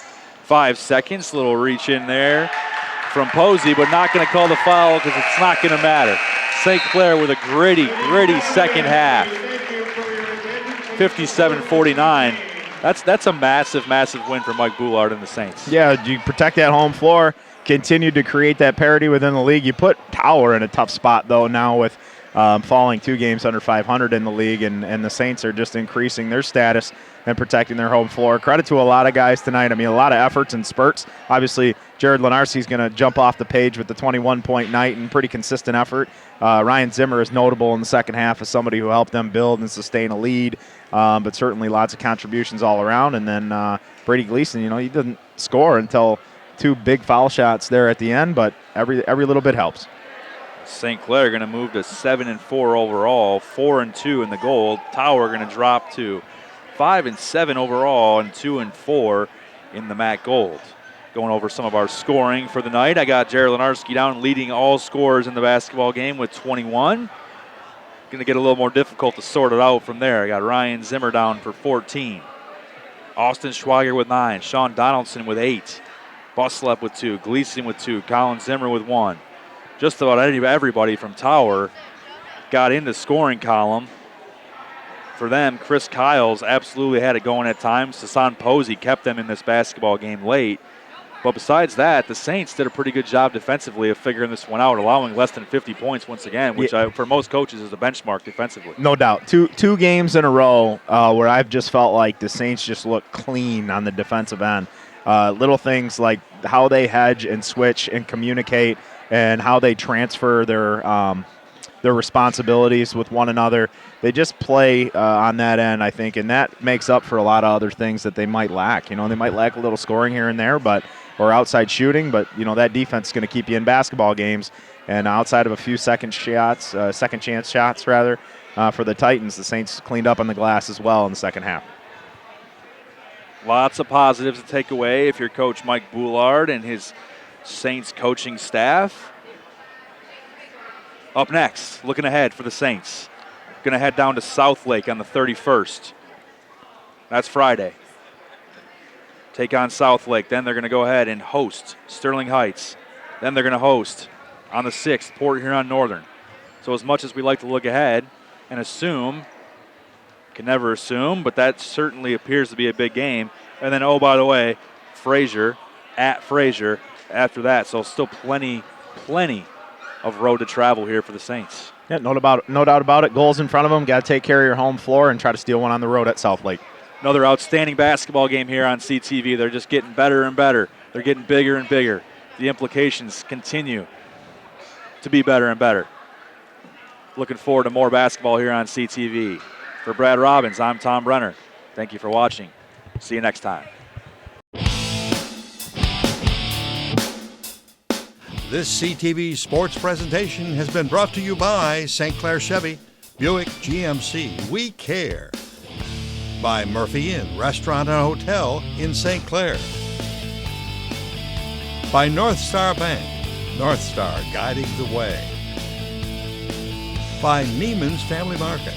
5 seconds, little reach in there from Posey, but not going to call the foul because it's not going to matter. St. Clair with a gritty second half. 57-49. That's a massive win for Mike Boulard and the Saints. Yeah, you protect that home floor, continue to create that parity within the league. You put Tower in a tough spot, though, now with falling 2 games under 500 in the league, and the Saints are just increasing their status and protecting their home floor. Credit to a lot of guys tonight. I mean, a lot of efforts and spurts. Obviously, Jared Lenarski is going to jump off the page with the 21-point night and pretty consistent effort. Ryan Zimmer is notable in the second half as somebody who helped them build and sustain a lead, but certainly lots of contributions all around. And then Brady Gleason, he didn't score until two big foul shots there at the end, but every little bit helps. St. Clair going to move to 7-4 overall, 4-2 in the gold. Tower going to drop to 5-7 overall and 2-4 in the MAC Gold. Going over some of our scoring for the night, I got Jared Lenarski down leading all scorers in the basketball game with 21. Going to get a little more difficult to sort it out from there. I got Ryan Zimmer down for 14. Austin Schwager with 9. Sean Donaldson with 8. Buslep with 2. Gleason with 2. Colin Zimmer with 1. Just about everybody from Tower got in the scoring column. For them, Chris Kiles absolutely had it going at times. Sasan Posey kept them in this basketball game late. But besides that, the Saints did a pretty good job defensively of figuring this one out, allowing less than 50 points once again, which for most coaches is a benchmark defensively. No doubt. Two games in a row where I've just felt like the Saints just look clean on the defensive end. Little things like how they hedge and switch and communicate and how they transfer their responsibilities with one another. They just play on that end, I think, and that makes up for a lot of other things that they might lack. They might lack a little scoring here and there, or outside shooting, but that defense is going to keep you in basketball games. And outside of a few second chance shots for the Titans, the Saints cleaned up on the glass as well in the second half. Lots of positives to take away if you're Coach Mike Boulard and his Saints coaching staff. Up next, looking ahead for the Saints. Going to head down to Southlake on the 31st. That's Friday. Take on Southlake. Then they're going to go ahead and host Sterling Heights. Then they're going to host on the 6th, Port Huron Northern. So as much as we like to look ahead and assume, can never assume, but that certainly appears to be a big game. And then, oh, by the way, Fraser at Fraser after that. So still plenty of road to travel here for the Saints. Yeah, no doubt about it. Goals in front of them. Got to take care of your home floor and try to steal one on the road at Southlake. Another outstanding basketball game here on CTV. They're just getting better and better. They're getting bigger and bigger. The implications continue to be better and better. Looking forward to more basketball here on CTV. For Brad Robbins, I'm Tom Brenner. Thank you for watching. See you next time. This CTV sports presentation has been brought to you by St. Clair Chevy, Buick GMC, We Care. By Murphy Inn Restaurant and Hotel in St. Clair. By North Star Bank, North Star guiding the way. By Neiman's Family Market.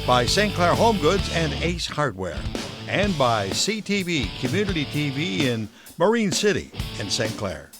By St. Clair Home Goods and Ace Hardware. And by CTV Community TV in Marine City and St. Clair.